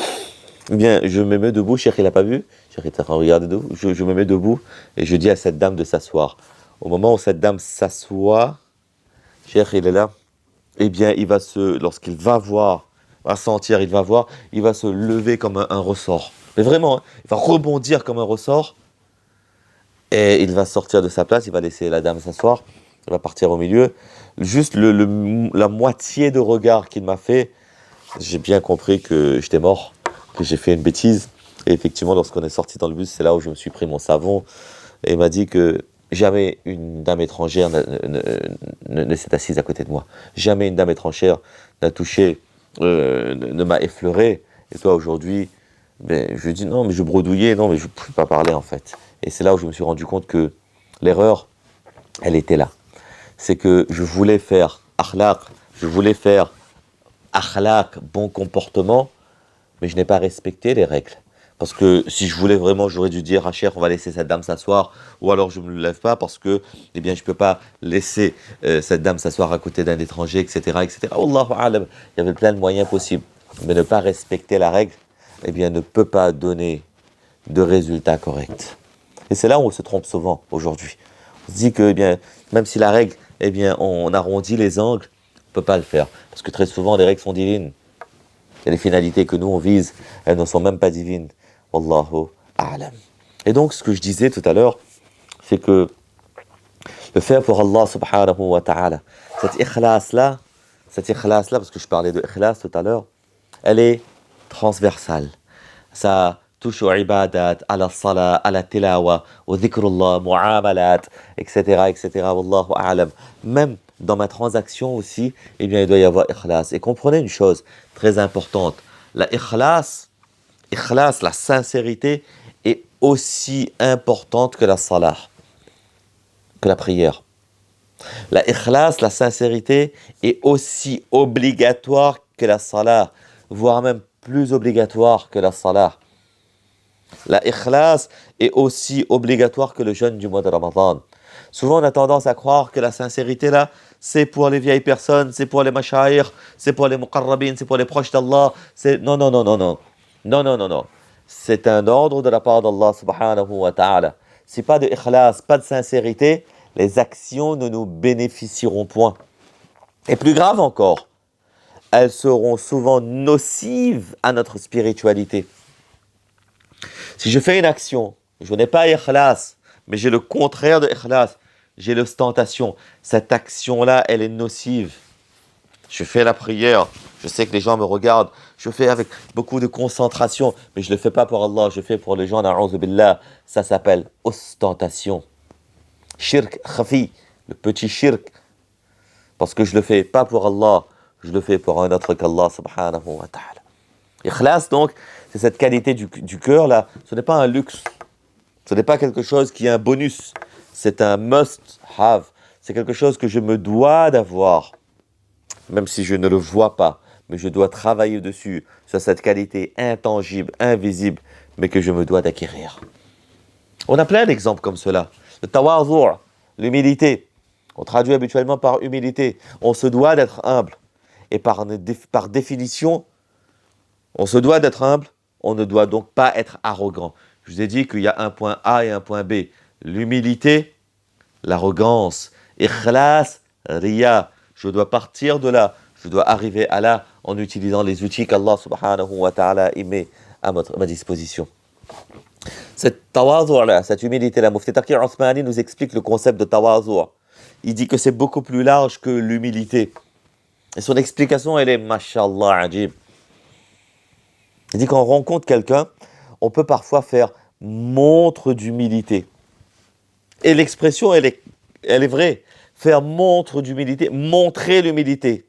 eh bien, je me mets debout, Chéri, il n'a pas vu. Chéri était en train de regarder debout. Je me mets debout et je dis à cette dame de s'asseoir. Au moment où cette dame s'assoit, Chéri, il est là. Eh bien, lorsqu'il va voir, va sentir, il va se lever comme un ressort. Mais vraiment, hein, il va rebondir comme un ressort et il va sortir de sa place, il va laisser la dame s'asseoir, il va partir au milieu. Juste la moitié de regard qu'il m'a fait, j'ai bien compris que j'étais mort, que j'ai fait une bêtise. Et effectivement, lorsqu'on est sorti dans le bus, c'est là où je me suis pris mon savon et il m'a dit que jamais une dame étrangère ne s'est assise à côté de moi. Jamais une dame étrangère n'a touché, ne m'a effleuré. Et toi, aujourd'hui, ben, je dis non, mais je bredouillais, non, mais je ne pouvais pas parler en fait. Et c'est là où je me suis rendu compte que l'erreur, elle était là. C'est que je voulais faire akhlaq, je voulais faire akhlaq, bon comportement, mais je n'ai pas respecté les règles. Parce que si je voulais vraiment, j'aurais dû dire, ah cher, on va laisser cette dame s'asseoir, ou alors je ne me lève pas parce que, eh bien, je ne peux pas laisser cette dame s'asseoir à côté d'un étranger, etc., etc. Allahu alam, il y avait plein de moyens possibles. Mais ne pas respecter la règle, eh bien, ne peut pas donner de résultats corrects. Et c'est là où on se trompe souvent aujourd'hui. On se dit que, eh bien, même si la règle, eh bien, on arrondit les angles, on ne peut pas le faire. Parce que très souvent, les règles sont divines. Et les finalités que nous on vise, elles ne sont même pas divines. Wallahu a'lam. Et donc, ce que je disais tout à l'heure, c'est que le faire pour Allah subhanahu wa ta'ala, cette ikhlas-là, parce que je parlais de ikhlas tout à l'heure, elle est transversale. Ça touche aux ibadat, à la salat, à la tilawa, au dhikrullah, mu'amalat, etc., etc. Wallahu a'lam. Même dans ma transaction aussi, eh bien, il doit y avoir ikhlas. Et comprenez une chose très importante. La ikhlas, la sincérité, est aussi importante que la salah, que la prière. La ikhlas, la sincérité, est aussi obligatoire que la salah, voire même plus obligatoire que la salah. La ikhlas est aussi obligatoire que le jeûne du mois de Ramadan. Souvent, on a tendance à croire que la sincérité, là, c'est pour les vieilles personnes, c'est pour les mashayikh, c'est pour les muqarrabin, c'est pour les proches d'Allah. Non, non, non, non, non. Non, non, non, non. C'est un ordre de la part d'Allah subhanahu wa ta'ala. Si pas de ikhlas, pas de sincérité, les actions ne nous bénéficieront point. Et plus grave encore, elles seront souvent nocives à notre spiritualité. Si je fais une action, je n'ai pas ikhlas, mais j'ai le contraire de ikhlas, j'ai l'ostentation. Cette action-là, elle est nocive. Je fais la prière, je sais que les gens me regardent, je fais avec beaucoup de concentration, mais je ne le fais pas pour Allah, je fais pour les gens, na'oudhu billah. Ça s'appelle ostentation. Shirk khafi, le petit shirk, parce que je ne le fais pas pour Allah, je le fais pour un autre qu'Allah subhanahu wa ta'ala. Ikhlas donc, c'est cette qualité du cœur là, ce n'est pas un luxe, ce n'est pas quelque chose qui est un bonus, c'est un must have, c'est quelque chose que je me dois d'avoir, même si je ne le vois pas, mais je dois travailler dessus, sur cette qualité intangible, invisible, mais que je me dois d'acquérir. On a plein d'exemples comme cela. Le tawazu', l'humilité, on traduit habituellement par humilité, on se doit d'être humble, et par définition, on se doit d'être humble, on ne doit donc pas être arrogant. Je vous ai dit qu'il y a un point A et un point B. L'humilité, l'arrogance, ikhlas, riya. Je dois partir de là, je dois arriver à là en utilisant les outils qu'Allah subhanahu wa ta'ala met à ma disposition. Cette tawazu', cette humilité-là, Mufti Taqi Othmani nous explique le concept de tawazu'. Il dit que c'est beaucoup plus large que l'humilité. Et son explication, elle est, mashallah, ajib. Il dit quand on rencontre quelqu'un, on peut parfois faire montre d'humilité. Et l'expression, elle est vraie. Faire montre d'humilité, montrer l'humilité.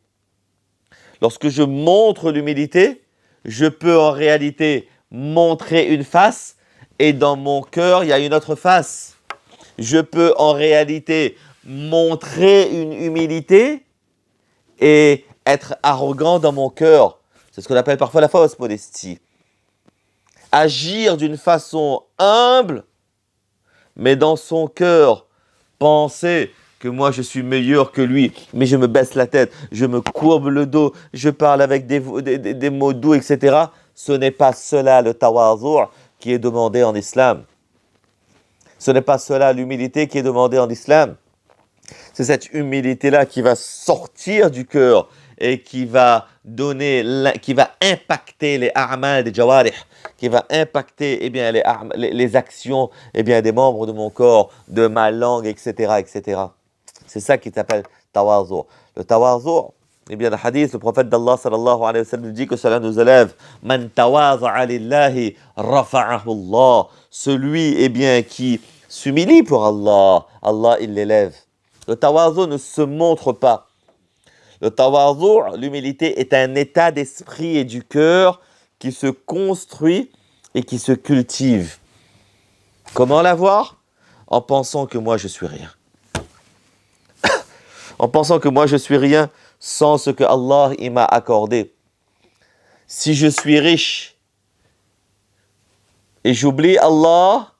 Lorsque je montre l'humilité, je peux en réalité montrer une face et dans mon cœur, il y a une autre face. Je peux en réalité montrer une humilité et être arrogant dans mon cœur. C'est ce qu'on appelle parfois la fausse modestie. Agir d'une façon humble, mais dans son cœur, penser que moi je suis meilleur que lui, mais je me baisse la tête, je me courbe le dos, je parle avec des mots doux, etc. Ce n'est pas cela le tawazu' qui est demandé en islam. Ce n'est pas cela l'humilité qui est demandée en islam. C'est cette humilité-là qui va sortir du cœur et qui va impacter les a'mal des jawarih, qui va impacter les actions des membres de mon corps, de ma langue, etc., etc. C'est ça qui s'appelle tawazu'. Le tawazu', le hadith, le prophète d'Allah sallallahu alayhi wa sallam dit que cela nous élève. Man tawaza'a lillahi rafa'ahu Allah. Celui qui s'humilie pour Allah, Allah il l'élève. Le tawazu ne se montre pas. Le tawazu, l'humilité, est un état d'esprit et du cœur qui se construit et qui se cultive. Comment l'avoir? En pensant que moi je suis rien. En pensant que moi je suis rien sans ce que Allah il m'a accordé. Si je suis riche et j'oublie Allah,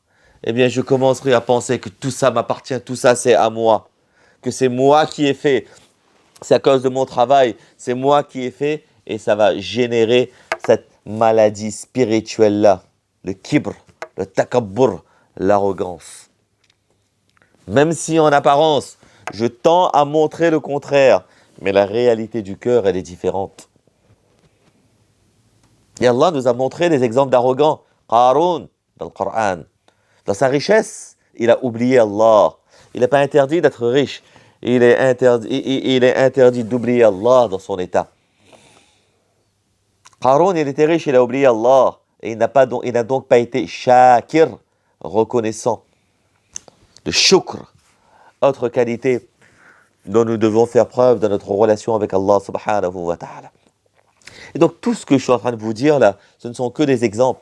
eh bien je commencerai à penser que tout ça m'appartient, tout ça c'est à moi, que c'est moi qui ai fait, c'est à cause de mon travail, c'est moi qui ai fait, et ça va générer cette maladie spirituelle-là, le kibr, le takabbur, l'arrogance. Même si en apparence, je tends à montrer le contraire, mais la réalité du cœur, elle est différente. Et Allah nous a montré des exemples d'arrogants. Qarun, dans le Coran. Dans sa richesse, il a oublié Allah. Il n'est pas interdit d'être riche. Il est interdit d'oublier Allah dans son état. Qarun, il était riche, il a oublié Allah. Et il n'a donc pas été shakir, reconnaissant. Le shukr, autre qualité dont nous devons faire preuve dans notre relation avec Allah subhanahu wa ta'ala. Et donc tout ce que je suis en train de vous dire là, ce ne sont que des exemples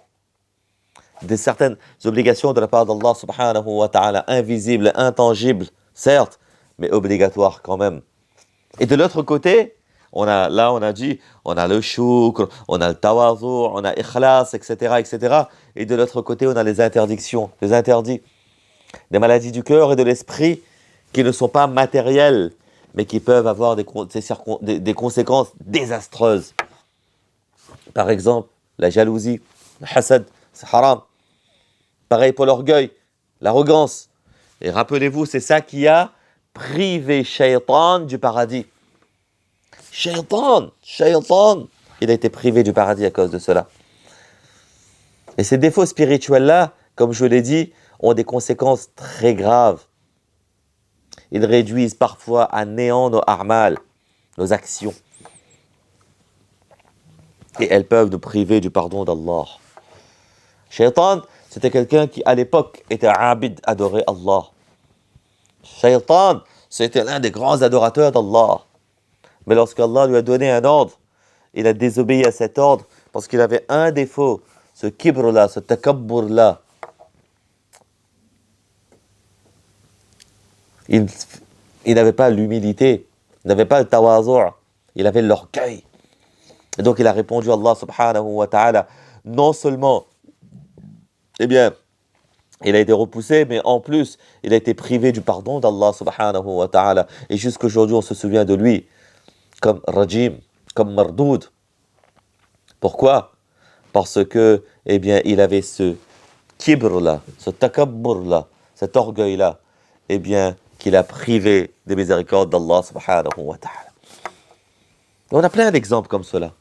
de certaines obligations de la part d'Allah subhanahu wa ta'ala, invisibles, intangibles, certes, mais obligatoires quand même. Et de l'autre côté, on a dit, on a le shukr, on a le tawazu, on a ikhlas, etc., etc. Et de l'autre côté, on a les interdictions, les interdits, des maladies du cœur et de l'esprit qui ne sont pas matérielles, mais qui peuvent avoir des conséquences désastreuses. Par exemple, la jalousie, le hasad, c'est haram. Pareil pour l'orgueil, l'arrogance. Et rappelez-vous, c'est ça qui a privé Shaitan du paradis. Shaitan, il a été privé du paradis à cause de cela. Et ces défauts spirituels-là, comme je l'ai dit, ont des conséquences très graves. Ils réduisent parfois à néant nos a'mal, nos actions. Et elles peuvent nous priver du pardon d'Allah. Shaitan, c'était quelqu'un qui, à l'époque, était abid, adorait Allah. Shaitan, c'était l'un des grands adorateurs d'Allah. Mais lorsqu'Allah lui a donné un ordre, il a désobéi à cet ordre parce qu'il avait un défaut, ce kibr-là, ce takabbur-là. Il n'avait pas l'humilité, il n'avait pas le tawazu', il avait l'orgueil. Et donc il a répondu à Allah subhanahu wa ta'ala, non seulement, eh bien, il a été repoussé, mais en plus, il a été privé du pardon d'Allah subhanahu wa ta'ala. Et jusqu'aujourd'hui, on se souvient de lui comme Rajim, comme Mardoud. Pourquoi? Parce que, eh bien, il avait ce kibr-là, ce takabbur-là, cet orgueil-là, eh bien, qu'il a privé des miséricordes d'Allah subhanahu wa ta'ala. On a plein d'exemples comme cela.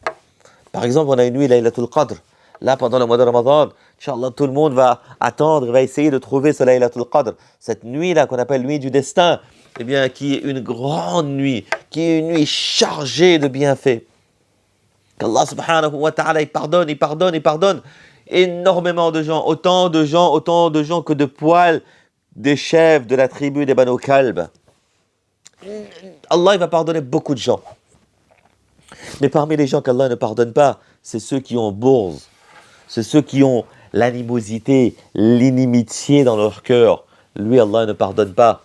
Par exemple, on a une nuit, Laylatul Qadr. Là, pendant le mois de Ramadan, Inch'Allah, tout le monde va attendre, va essayer de trouver ce Laylatul Qadr. Cette nuit-là, qu'on appelle nuit du destin, eh bien, qui est une grande nuit, qui est une nuit chargée de bienfaits. Qu'Allah subhanahu wa ta'ala, il pardonne énormément de gens, autant de gens que de poils des chefs de la tribu des Banu Kalb. Allah, il va pardonner beaucoup de gens. Mais parmi les gens qu'Allah ne pardonne pas, c'est ceux qui ont bourse, c'est ceux qui ont l'animosité, l'inimitié dans leur cœur. Lui, Allah ne pardonne pas.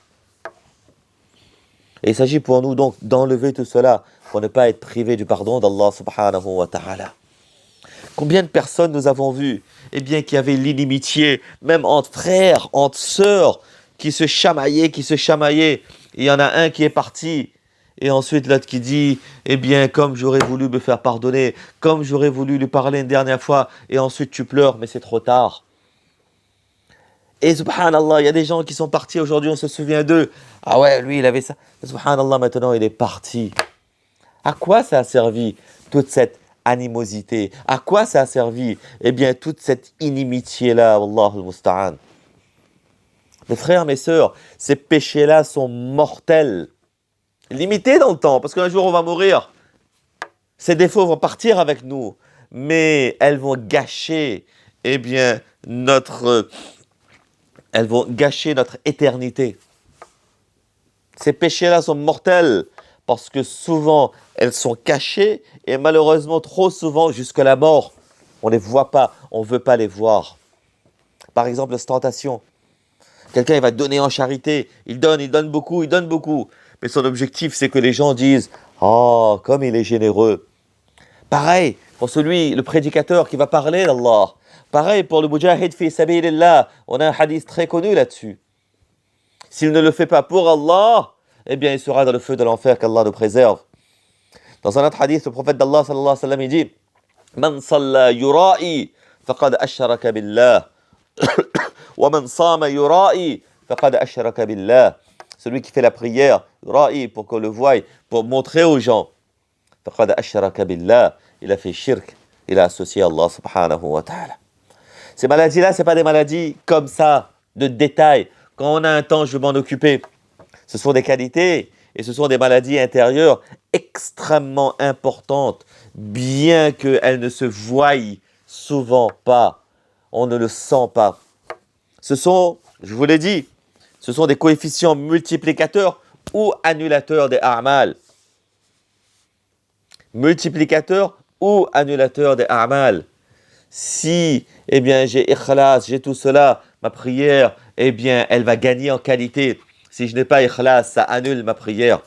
Et il s'agit pour nous donc d'enlever tout cela pour ne pas être privé du pardon d'Allah subhanahu wa ta'ala. Combien de personnes nous avons vues, eh bien, qui avaient l'inimitié, même entre frères, entre sœurs, qui se chamaillaient. Il y en a un qui est parti, et ensuite l'autre qui dit, eh bien, comme j'aurais voulu me faire pardonner, comme j'aurais voulu lui parler une dernière fois, et ensuite tu pleures, mais c'est trop tard. Et subhanallah, il y a des gens qui sont partis aujourd'hui, on se souvient d'eux. Ah ouais, lui, il avait ça. Subhanallah, maintenant, il est parti. À quoi ça a servi toute cette animosité? À quoi ça a servi, eh bien, toute cette inimitié-là, Wallahu al-musta'an. Mes frères, mes sœurs, ces péchés-là sont mortels. Limités dans le temps, parce qu'un jour, on va mourir. Ces défauts vont partir avec nous, mais elles vont gâcher, eh bien, notre elles vont gâcher notre éternité. Ces péchés-là sont mortels parce que souvent, elles sont cachées et malheureusement, trop souvent, jusqu'à la mort, on ne les voit pas, on ne veut pas les voir. Par exemple, l'ostentation. Quelqu'un, il va donner en charité, il donne beaucoup, il donne beaucoup. Mais son objectif, c'est que les gens disent « Oh, comme il est généreux ». Pareil pour celui, le prédicateur qui va parler d'Allah. Pareil pour le mujahid fi sabilillah. On a un hadith très connu là-dessus. S'il ne le fait pas pour Allah, eh bien, il sera dans le feu de l'enfer qu'Allah nous préserve. Dans un autre hadith, le prophète d'Allah sallallahu alayhi wa sallam, il dit Man salla yura'i faqad ashraka billah. Wa man sama yura'i faqad ashraka billah. Celui qui fait la prière, yura'i, pour qu'on le voie, pour montrer aux gens, faqad ashraka billah. Il a fait shirk, il a associé Allah subhanahu wa ta'ala. Ces maladies-là, ce n'est pas des maladies comme ça, de détail. Quand on a un temps, je vais m'en occuper. Ce sont des qualités et ce sont des maladies intérieures extrêmement importantes, bien qu'elles ne se voient souvent pas. On ne le sent pas. Ce sont, je vous l'ai dit, ce sont des coefficients multiplicateurs ou annulateurs des a'mal. Multiplicateurs ou annulateurs des a'mal. Si, eh bien, j'ai ikhlas, j'ai tout cela, ma prière, eh bien, elle va gagner en qualité. Si je n'ai pas ikhlas, ça annule ma prière.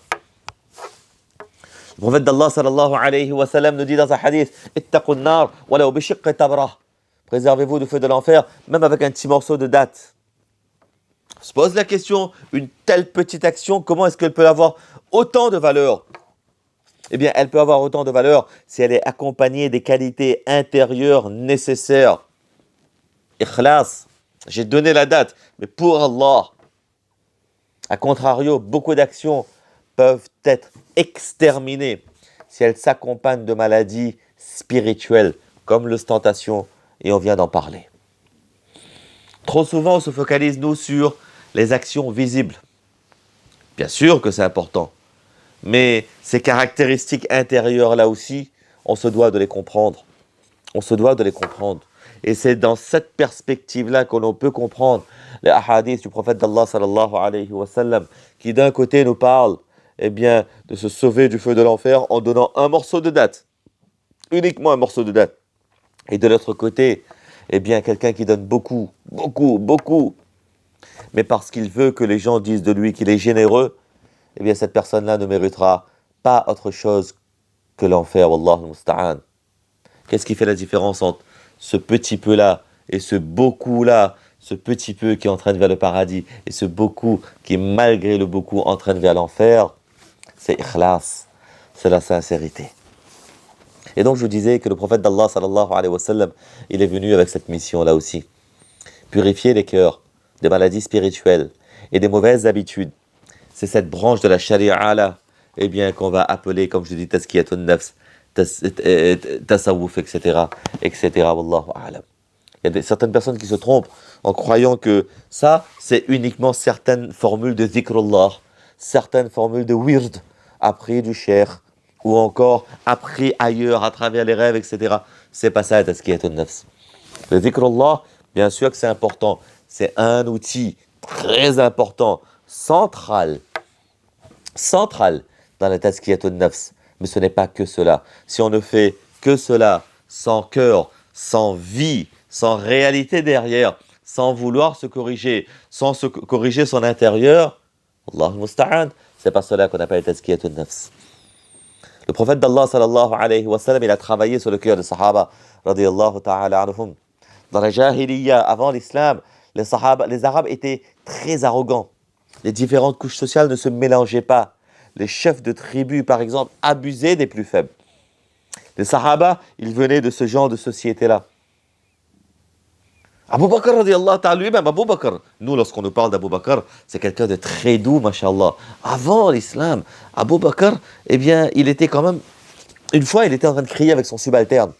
Le prophète d'Allah sallallahu alayhi wa sallam nous dit dans un hadith Ittaqun nar walaw bi shiqqi tamra. Préservez-vous du feu de l'enfer, même avec un petit morceau de date. On se pose la question, une telle petite action, comment est-ce qu'elle peut avoir autant de valeur? Eh bien, elle peut avoir autant de valeur si elle est accompagnée des qualités intérieures nécessaires. Ikhlas, j'ai donné la date, mais pour Allah. A contrario, beaucoup d'actions peuvent être exterminées si elles s'accompagnent de maladies spirituelles, comme l'ostentation, et on vient d'en parler. Trop souvent, on se focalise, nous, sur les actions visibles. Bien sûr que c'est important, mais ces caractéristiques intérieures, là aussi, on se doit de les comprendre. On se doit de les comprendre. Et c'est dans cette perspective-là que l'on peut comprendre les hadiths du prophète d'Allah sallallahu alayhi wa sallam, qui d'un côté nous parle, eh bien, de se sauver du feu de l'enfer en donnant un morceau de date, uniquement un morceau de date. Et de l'autre côté, eh bien, quelqu'un qui donne beaucoup, beaucoup, beaucoup, mais parce qu'il veut que les gens disent de lui qu'il est généreux, eh bien, cette personne-là ne méritera pas autre chose que l'enfer, wallahu musta'an. Qu'est-ce qui fait la différence entre ce petit peu-là et ce beaucoup-là, ce petit peu qui entraîne vers le paradis et ce beaucoup qui, malgré le beaucoup, entraîne vers l'enfer? C'est ikhlas, c'est la sincérité. Et donc, je vous disais que le prophète d'Allah, sallallahu alayhi wa sallam, il est venu avec cette mission-là aussi. Purifier les cœurs des maladies spirituelles et des mauvaises habitudes. C'est cette branche de la charia-là, eh bien, qu'on va appeler, comme je dis, tazkiyatun nafs, tasawwuf, etc., etc., wallahu a'lam. Il y a certaines personnes qui se trompent en croyant que ça, c'est uniquement certaines formules de dhikrullah, certaines formules de wird, appris du cheikh, ou encore appris ailleurs, à travers les rêves, etc. C'est pas ça, tazkiyatun nafs. Le dhikrullah, bien sûr que c'est important. C'est un outil très important, central dans la tazkiyatun nafs. Mais ce n'est pas que cela. Si on ne fait que cela, sans cœur, sans vie, sans réalité derrière, sans vouloir se corriger, sans se corriger son intérieur, Allah musta'an, c'est pas cela qu'on appelle tazkiyatun nafs. Le prophète d'Allah sallallahu alayhi wa sallam, il a travaillé sur le cœur des sahaba, radiyallahu ta'ala anhum. Dans la jahiliya, avant l'islam, les Arabes étaient très arrogants. Les différentes couches sociales ne se mélangeaient pas. Les chefs de tribus, par exemple, abusaient des plus faibles. Les Sahaba, ils venaient de ce genre de société-là. Abu Bakr, radiallahu ta'ala, lui-même, Abu Bakr. Nous, lorsqu'on nous parle d'Abu Bakr, c'est quelqu'un de très doux, mashallah. Avant l'islam, Abu Bakr, eh bien, il était quand même... Une fois, il était en train de crier avec son subalterne,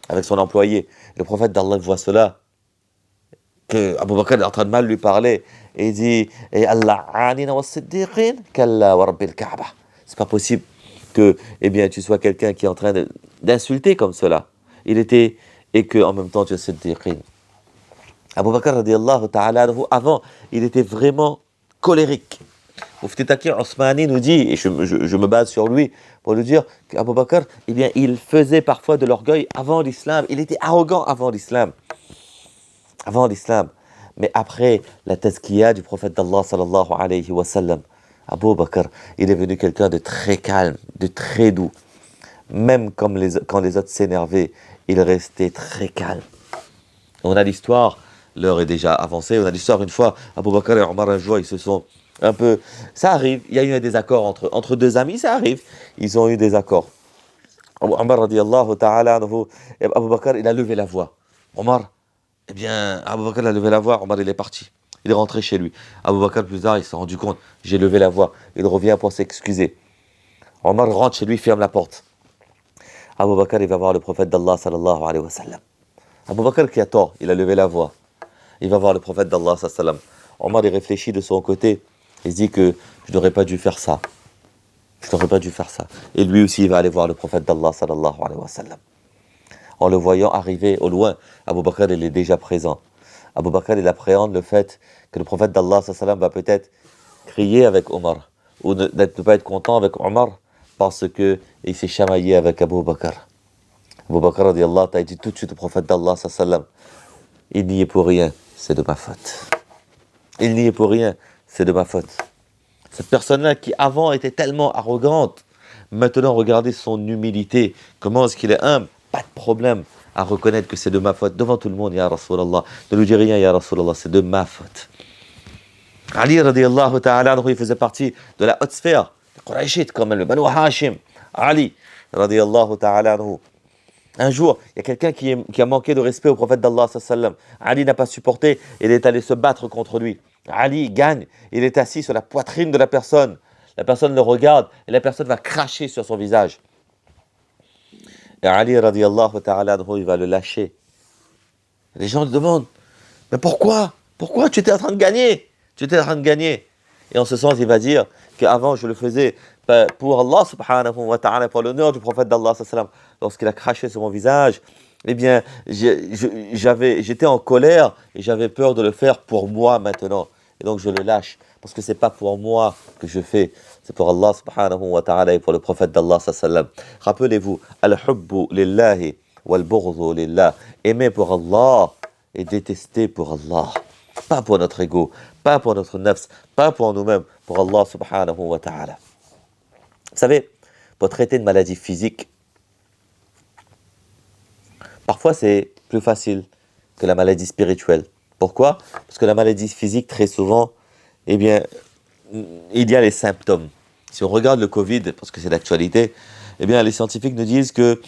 avec son employé. Le prophète d'Allah voit cela, que Abu Bakr est en train de mal lui parler, et il dit c'est pas possible que, eh bien, tu sois quelqu'un qui est en train d'insulter comme cela. Il était, et que en même temps tu es siddiqin. Abu Bakr radiallahu ta'ala anhu, avant, il était vraiment colérique. Mufti Taqi Osmani nous dit, et je me base sur lui pour nous dire qu'Abu Bakr, eh bien, il faisait parfois de l'orgueil avant l'islam. Il était arrogant avant l'islam. Avant l'islam. Mais après la tazkiya du prophète d'Allah sallallahu alayhi wa sallam, Abu Bakr, il est devenu quelqu'un de très calme, de très doux. Même comme quand les autres s'énervaient, il restait très calme. On a l'histoire, l'heure est déjà avancée, on a l'histoire une fois, Abu Bakr et Omar un jour, ils se sont un peu... Ça arrive, il y a eu un désaccord entre deux amis, ça arrive. Ils ont eu des accords. Omar radiallahu ta'ala anhu, Abu Bakr, il a levé la voix. Omar, eh bien, Abu Bakr a levé la voix, Omar il est parti. Il est rentré chez lui. Abu Bakr plus tard, il s'est rendu compte, j'ai levé la voix. Il revient pour s'excuser. Omar rentre chez lui, ferme la porte. Abu Bakr, il va voir le prophète d'Allah sallallahu alayhi wa sallam. Abu Bakr qui a tort, il a levé la voix. Il va voir le prophète d'Allah sallallahu alayhi wa sallam. Omar, il réfléchit de son côté. Il se dit que je n'aurais pas dû faire ça. Je n'aurais pas dû faire ça. Et lui aussi, il va aller voir le prophète d'Allah sallallahu alayhi wa sallam. En le voyant arriver au loin, Abu Bakr, il est déjà présent. Abu Bakr, il appréhende le fait que le prophète d'Allah sallallahu alayhi wa sallam va peut-être crier avec Omar ou ne pas être content avec Omar parce qu'il s'est chamaillé avec Abu Bakr. Abu Bakr, radiallahu, a dit tout de suite au prophète d'Allah sallallahu alayhi wa sallam, il n'y est pour rien, c'est de ma faute. Il n'y est pour rien, c'est de ma faute. Cette personne-là qui avant était tellement arrogante, maintenant regardez son humilité, comment est-ce qu'il est humble, pas de problème à reconnaître que c'est de ma faute devant tout le monde, ya Rasulallah. Ne lui dis rien, ya Rasulallah, c'est de ma faute. Ali radiallahu ta'ala anhu, il faisait partie de la haute sphère, des Qurayshites comme le Banu Hashim. Ali radiallahu ta'ala anhu. Un jour, il y a quelqu'un qui a manqué de respect au prophète d'Allah sallallahu alayhi wa sallam. Ali n'a pas supporté, il est allé se battre contre lui. Ali gagne, il est assis sur la poitrine de la personne. La personne le regarde et la personne va cracher sur son visage. Et Ali radiallahu ta'ala anhu, il va le lâcher. Les gens lui demandent, mais pourquoi? Pourquoi tu étais en train de gagner? Tu étais en train de gagner. Et en ce sens, il va dire qu'avant, je le faisais pour Allah subhanahu wa ta'ala, pour l'honneur du prophète d'Allah sallallahu alayhi wa sallam. Lorsqu'il a craché sur mon visage, eh bien, j'étais en colère et j'avais peur de le faire pour moi maintenant. Et donc, je le lâche. Parce que ce n'est pas pour moi que je fais. C'est pour Allah subhanahu wa ta'ala et pour le prophète d'Allah sallallahu alayhi wa sallam. Rappelez-vous, al-hubbu lillahi wal-bughdu lillah. Aimer pour Allah et détester pour Allah. Pas pour notre ego, pas pour notre nafs, pas pour nous-mêmes, pour Allah subhanahu wa ta'ala. Vous savez, pour traiter une maladie physique, parfois c'est plus facile que la maladie spirituelle. Pourquoi? Parce que la maladie physique, très souvent, eh bien, il y a les symptômes. Si on regarde le Covid, parce que c'est l'actualité, eh bien, les scientifiques nous disent que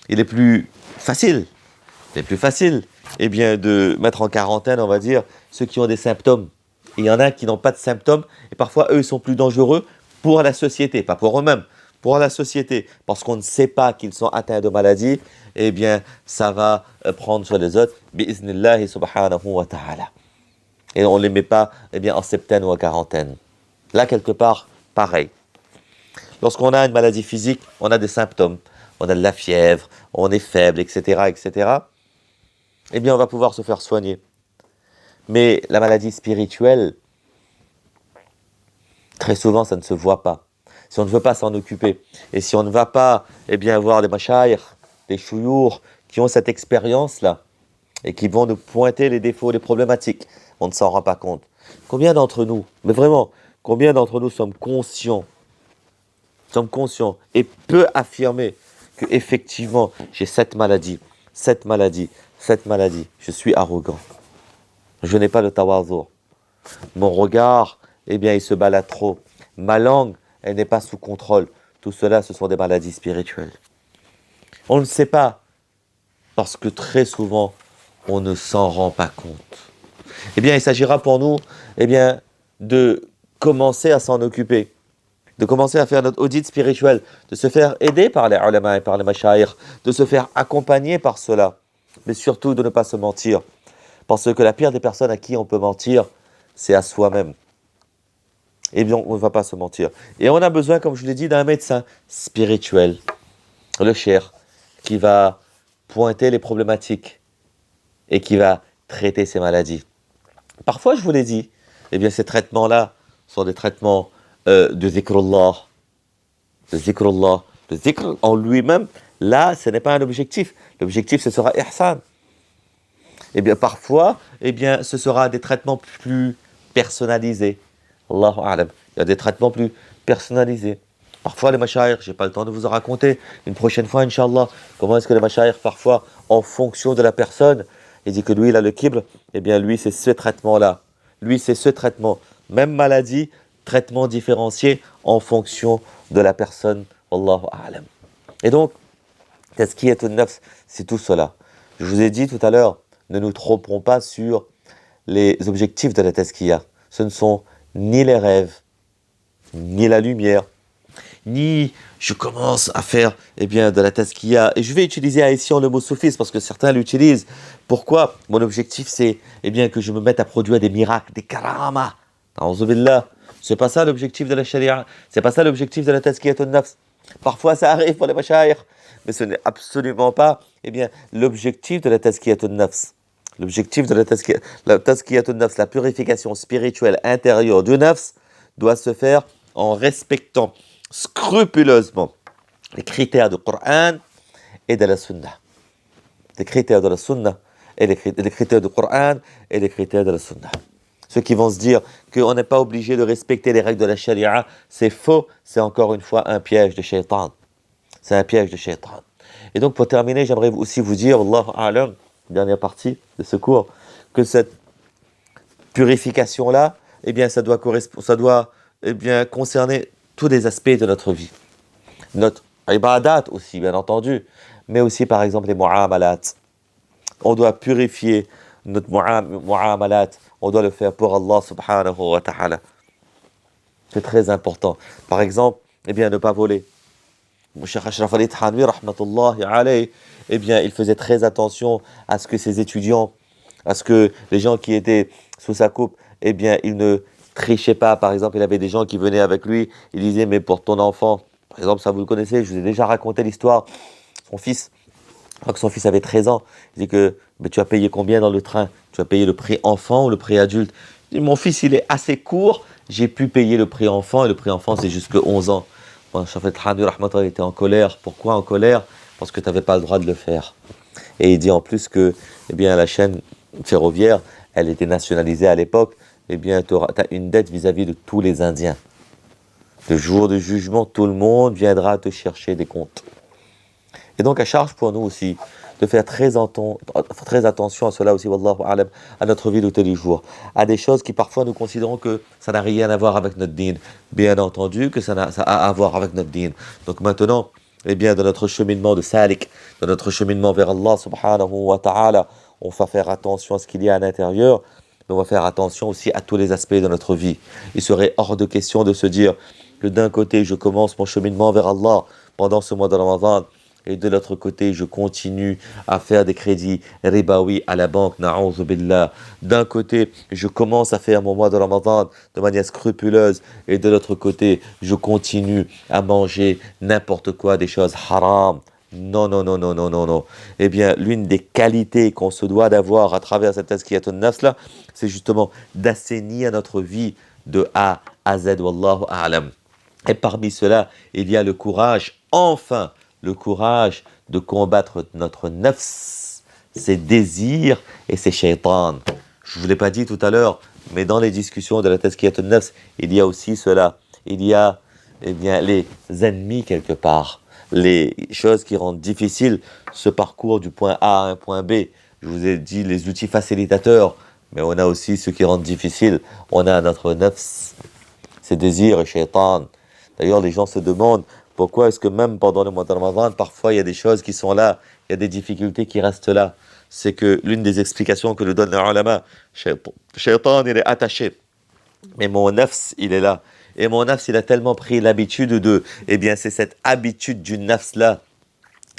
il est plus facile, eh bien, de mettre en quarantaine, on va dire, ceux qui ont des symptômes. Il y en a qui n'ont pas de symptômes, et parfois, eux, ils sont plus dangereux pour la société, pas pour eux-mêmes, pour la société, parce qu'on ne sait pas qu'ils sont atteints de maladie, eh bien, ça va prendre sur les autres, bi'iznillahi subhanahu wa ta'ala. Et on ne les met pas, eh bien, en septaine ou en quarantaine. Là, quelque part, pareil. Lorsqu'on a une maladie physique, on a des symptômes, on a de la fièvre, on est faible, etc., etc., eh bien, on va pouvoir se faire soigner. Mais la maladie spirituelle, très souvent, ça ne se voit pas. Si on ne veut pas s'en occuper, et si on ne va pas, eh bien, voir des mashayikh, des chouyours, qui ont cette expérience-là, et qui vont nous pointer les défauts, les problématiques, on ne s'en rend pas compte. Combien d'entre nous, mais vraiment, combien d'entre nous sommes conscients et peut affirmer que effectivement j'ai cette maladie, je suis arrogant, je n'ai pas le tawazu, mon regard, eh bien, il se balade trop, ma langue, elle n'est pas sous contrôle. Tout cela, ce sont des maladies spirituelles. On ne sait pas, parce que très souvent, on ne s'en rend pas compte. Eh bien, il s'agira pour nous, eh bien, de commencer à s'en occuper, de commencer à faire notre audit spirituel, de se faire aider par les ulama et par les mashayikh, de se faire accompagner par cela, mais surtout de ne pas se mentir. Parce que la pire des personnes à qui on peut mentir, c'est à soi-même. Eh bien, on ne va pas se mentir. Et on a besoin, comme je l'ai dit, d'un médecin spirituel, le cheikh, qui va pointer les problématiques et qui va traiter ces maladies. Parfois, je vous l'ai dit, eh bien, ces traitements-là sont des traitements de zikrullah. De zikrullah. Le zikr en lui-même, là, ce n'est pas un objectif. L'objectif, ce sera ihsan. Eh bien, parfois, eh bien, ce sera des traitements plus personnalisés. Allahu a'lam. Il y a des traitements plus personnalisés. Parfois, les mashayikh, je n'ai pas le temps de vous en raconter, une prochaine fois, Inch'Allah, comment est-ce que les mashayikh, parfois, en fonction de la personne, il dit que lui, il a le kibr, eh bien, lui, c'est ce traitement-là. Lui, c'est ce traitement. Même maladie, traitement différencié en fonction de la personne. Wallahu a'lam. Et donc, tazkiyatun nafs, c'est tout cela. Je vous ai dit tout à l'heure, ne nous trompons pas sur les objectifs de la tazkiya. Ce ne sont ni les rêves, ni la lumière, ni je commence à faire eh bien, de la tazkiya. Et je vais utiliser ici le mot soufisme parce que certains l'utilisent. Pourquoi? Mon objectif, c'est eh bien, que je me mette à produire des miracles, des karamas. A'udhu. C'est pas ça l'objectif de la sharia. C'est pas ça l'objectif de la tazkiyatun nafs. Parfois, ça arrive pour les mashayikh, mais ce n'est absolument pas eh bien, l'objectif de la tazkiyatun nafs. L'objectif de la tazkiyatun nafs, la purification spirituelle intérieure du nafs, doit se faire en respectant scrupuleusement les critères du Coran et de la Sunna. Les critères de la Sunna et les critères du Coran et les critères de la Sunna. Ceux qui vont se dire qu'on n'est pas obligé de respecter les règles de la sharia, c'est faux, c'est encore une fois un piège de shaitan. C'est un piège de shaitan. Et donc pour terminer, j'aimerais aussi vous dire, Allahu a'lam, dernière partie de ce cours, que cette purification-là, eh bien, ça doit eh bien, concerner tous les aspects de notre vie. Notre ibadat aussi, bien entendu, mais aussi par exemple les mu'amalat. On doit purifier notre mu'amalat, on doit le faire pour Allah subhanahu wa ta'ala. C'est très important. Par exemple, eh bien, ne pas voler. Mon Cheikh Ashraf Ali Thanwi, rahmatullahi alayhi, eh bien, il faisait très attention à ce que ses étudiants, à ce que les gens qui étaient sous sa coupe, eh bien, ils ne trichaient pas. Par exemple, il avait des gens qui venaient avec lui, il disait, mais pour ton enfant, par exemple, ça vous le connaissez, je vous ai déjà raconté l'histoire, son fils, je crois que son fils avait 13 ans, il dit que, mais tu as payé combien dans le train? Tu as payé le prix enfant ou le prix adulte? Il dit, mon fils, il est assez court, j'ai pu payer le prix enfant, et le prix enfant, c'est jusque 11 ans. Bon, Shafet Hanwi Rahmatullah était en colère. Pourquoi en colère? Parce que tu n'avais pas le droit de le faire. Et il dit en plus que eh bien, la chaîne ferroviaire, elle était nationalisée à l'époque, eh bien, tu as une dette vis-à-vis de tous les Indiens. Le jour du jugement, tout le monde viendra te chercher des comptes. Et donc, à charge pour nous aussi de faire très attention à cela aussi, wallahu a'lam, à notre vie de tous les jours, à des choses qui parfois nous considérons que ça n'a rien à voir avec notre dîn. Bien entendu que ça a à voir avec notre dîn. Donc maintenant, eh bien, dans notre cheminement de salik, dans notre cheminement vers Allah subhanahu wa ta'ala, on va faire attention à ce qu'il y a à l'intérieur, mais on va faire attention aussi à tous les aspects de notre vie. Il serait hors de question de se dire que d'un côté, je commence mon cheminement vers Allah pendant ce mois de Ramadan, et de l'autre côté, je continue à faire des crédits ribawi à la banque, na'oudhu billah. D'un côté, je commence à faire mon mois de Ramadan de manière scrupuleuse, et de l'autre côté, je continue à manger n'importe quoi, des choses haram. Non, non, non, non, non, non, non. Eh bien, l'une des qualités qu'on se doit d'avoir à travers cette tazkiyatun nafs là, c'est justement d'assainir notre vie de A à Z, wallahu a'lam. Et parmi cela, il y a le courage, enfin, le courage de combattre notre nafs, ses désirs et ses shaitans. Je ne vous l'ai pas dit tout à l'heure, mais dans les discussions de la tazkiyatun nafs, il y a aussi cela. Il y a eh bien, les ennemis quelque part, les choses qui rendent difficile ce parcours du point A à un point B. Je vous ai dit les outils facilitateurs, mais on a aussi ce qui rendent difficile. On a notre nafs, ses désirs et shaitans. D'ailleurs, les gens se demandent pourquoi est-ce que même pendant le mois de Ramadan, parfois il y a des choses qui sont là, il y a des difficultés qui restent là. C'est que l'une des explications que nous donne les ulama, shaitan, il est attaché. Mais mon nafs, il est là. Et mon nafs, il a tellement pris l'habitude de... Eh bien, c'est cette habitude du nafs là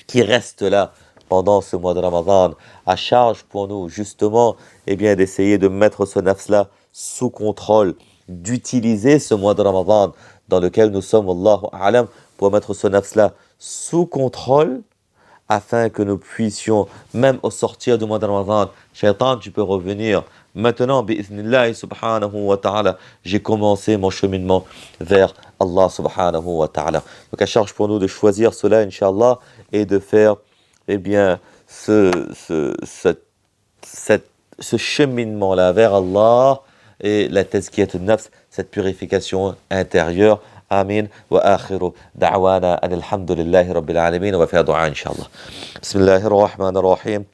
qui reste là pendant ce mois de Ramadan. À charge pour nous, justement, eh bien, d'essayer de mettre ce nafs là sous contrôle, d'utiliser ce mois de Ramadan dans lequel nous sommes, Allahu a'lam, pour mettre ce nafs là sous contrôle afin que nous puissions, même au sortir du mois de Ramadan, Shaitan, tu peux revenir. Maintenant, bi'ithnillahi subhanahu wa ta'ala, j'ai commencé mon cheminement vers Allah subhanahu wa ta'ala. Donc, à charge pour nous de choisir cela, Inch'Allah, et de faire, eh bien, ce cheminement-là vers Allah et la tazkiyat al-nafs, cette purification intérieure. Amin. Wa akhiru da'wana alhamdulillahi rabbil alamin. On va faire dua, Inch'Allah. Bismillahir rahmanir rahim.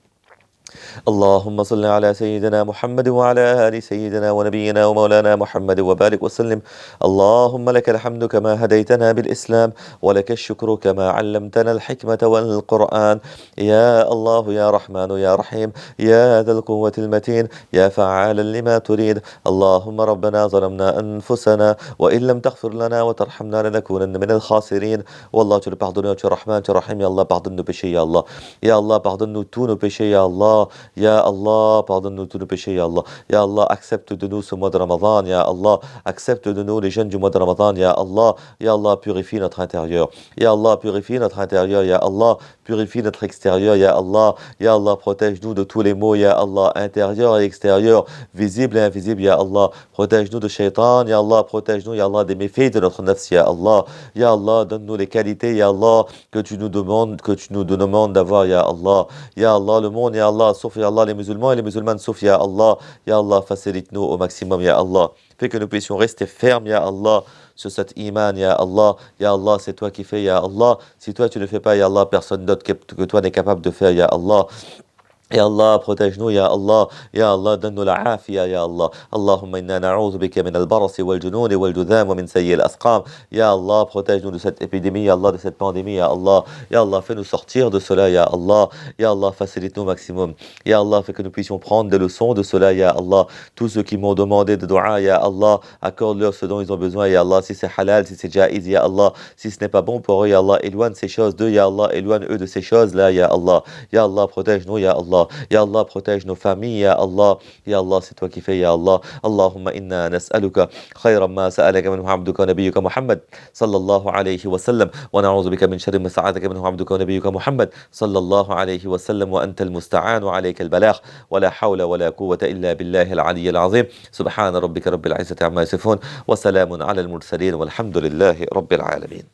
اللهم صل على سيدنا محمد وعلى آل سيدنا ونبينا ومولانا محمد وبارك وسلم. اللهم لك الحمد كما هديتنا بالإسلام، ولك الشكر كما علمتنا الحكمة والقرآن. يا الله يا رحمن يا رحيم يا ذا القوة المتين يا فعالا لما تريد. اللهم ربنا ظلمنا أنفسنا وإن لم تغفر لنا وترحمنا لنكونن من الخاسرين. والله tu le pardonnes, tu es Rahman, tu es Rahim. Ya Allah, pardonne nos péchés, Ya Allah. Ya Allah, pardonne-nous tous nos péchés, Ya Allah. Ya Allah, pardonne-nous tous nos péchés, Ya Allah. Ya Allah, accepte de nous ce mois de Ramadan, Ya Allah. Accepte de nous les jeunes du mois de Ramadan, Ya Allah. Ya Allah, purifie notre intérieur. Ya Allah, purifie notre intérieur, Ya Allah. Purifie notre extérieur, Ya Allah. Ya Allah, protège-nous de tous les maux, Ya Allah. Intérieur et extérieur, visible et invisible, Ya Allah. Protège-nous de Shaitan, Ya Allah. Protège-nous, Ya Allah, des méfaits de notre nafs, Ya Allah. Ya Allah, donne-nous les qualités, Ya Allah, que tu nous demandes d'avoir, Ya Allah. Ya Allah, le monde, Ya Allah, sauf Ya Allah, les musulmans et les musulmanes, sauf Ya Allah. Ya Allah, facilite-nous au maximum, Ya Allah. Fais que nous puissions rester fermes, Ya Allah, sur cet iman, Ya Allah. Ya Allah, c'est toi qui fais, Ya Allah. Si toi tu ne fais pas, Ya Allah, personne d'autre que toi n'est capable de faire, Ya Allah. Ya Allah, protège-nous, Ya Allah. Ya Allah, donne-nous la afia, Ya Allah. Allahumma inna na'udhu bika min al-barasi wal-jununi wal-judham wa min sayyi al-asqam. Ya Allah, protège-nous de cette épidémie, Ya Allah, de cette pandémie, Ya Allah. Ya Allah, fais-nous sortir de cela, Ya Allah. Ya Allah, facilite-nous au maximum. Ya Allah, fais que nous puissions prendre des leçons de cela, Ya Allah. Tous ceux qui m'ont demandé de dua, Ya Allah, accorde-leur ce dont ils ont besoin, Ya Allah. Si c'est halal, si c'est jaïz, Ya Allah. Si ce n'est pas bon pour eux, Ya Allah, éloigne ces choses d'eux, Ya Allah. Éloigne-eux de ces choses-là, Ya Allah. Ya Allah, protège-nous, Ya Allah. Ya Allah, protège nos familles, Ya Allah. Ya Allah, c'est toi qui fais, Ya Allah. Allahumma inna nas'aluka khayran ma sa'alaka minhu abduka wa nabiyyuka Muhammad sallallahu alayhi wa sallam, wa na'udhu bika min sharri ma sa'alaka minhu abduka wa nabiyyuka Muhammad sallallahu alayhi wa sallam, wa anta al-musta'an wa alayka al-balagh, wa la hawla wa la quwwata illa billahi al-'aliyyil 'azim. Subhana rabbika rabbil 'izzati 'amma yasifun, wa salamun 'ala al-mursalin, walhamdulillahi rabbil 'alamin.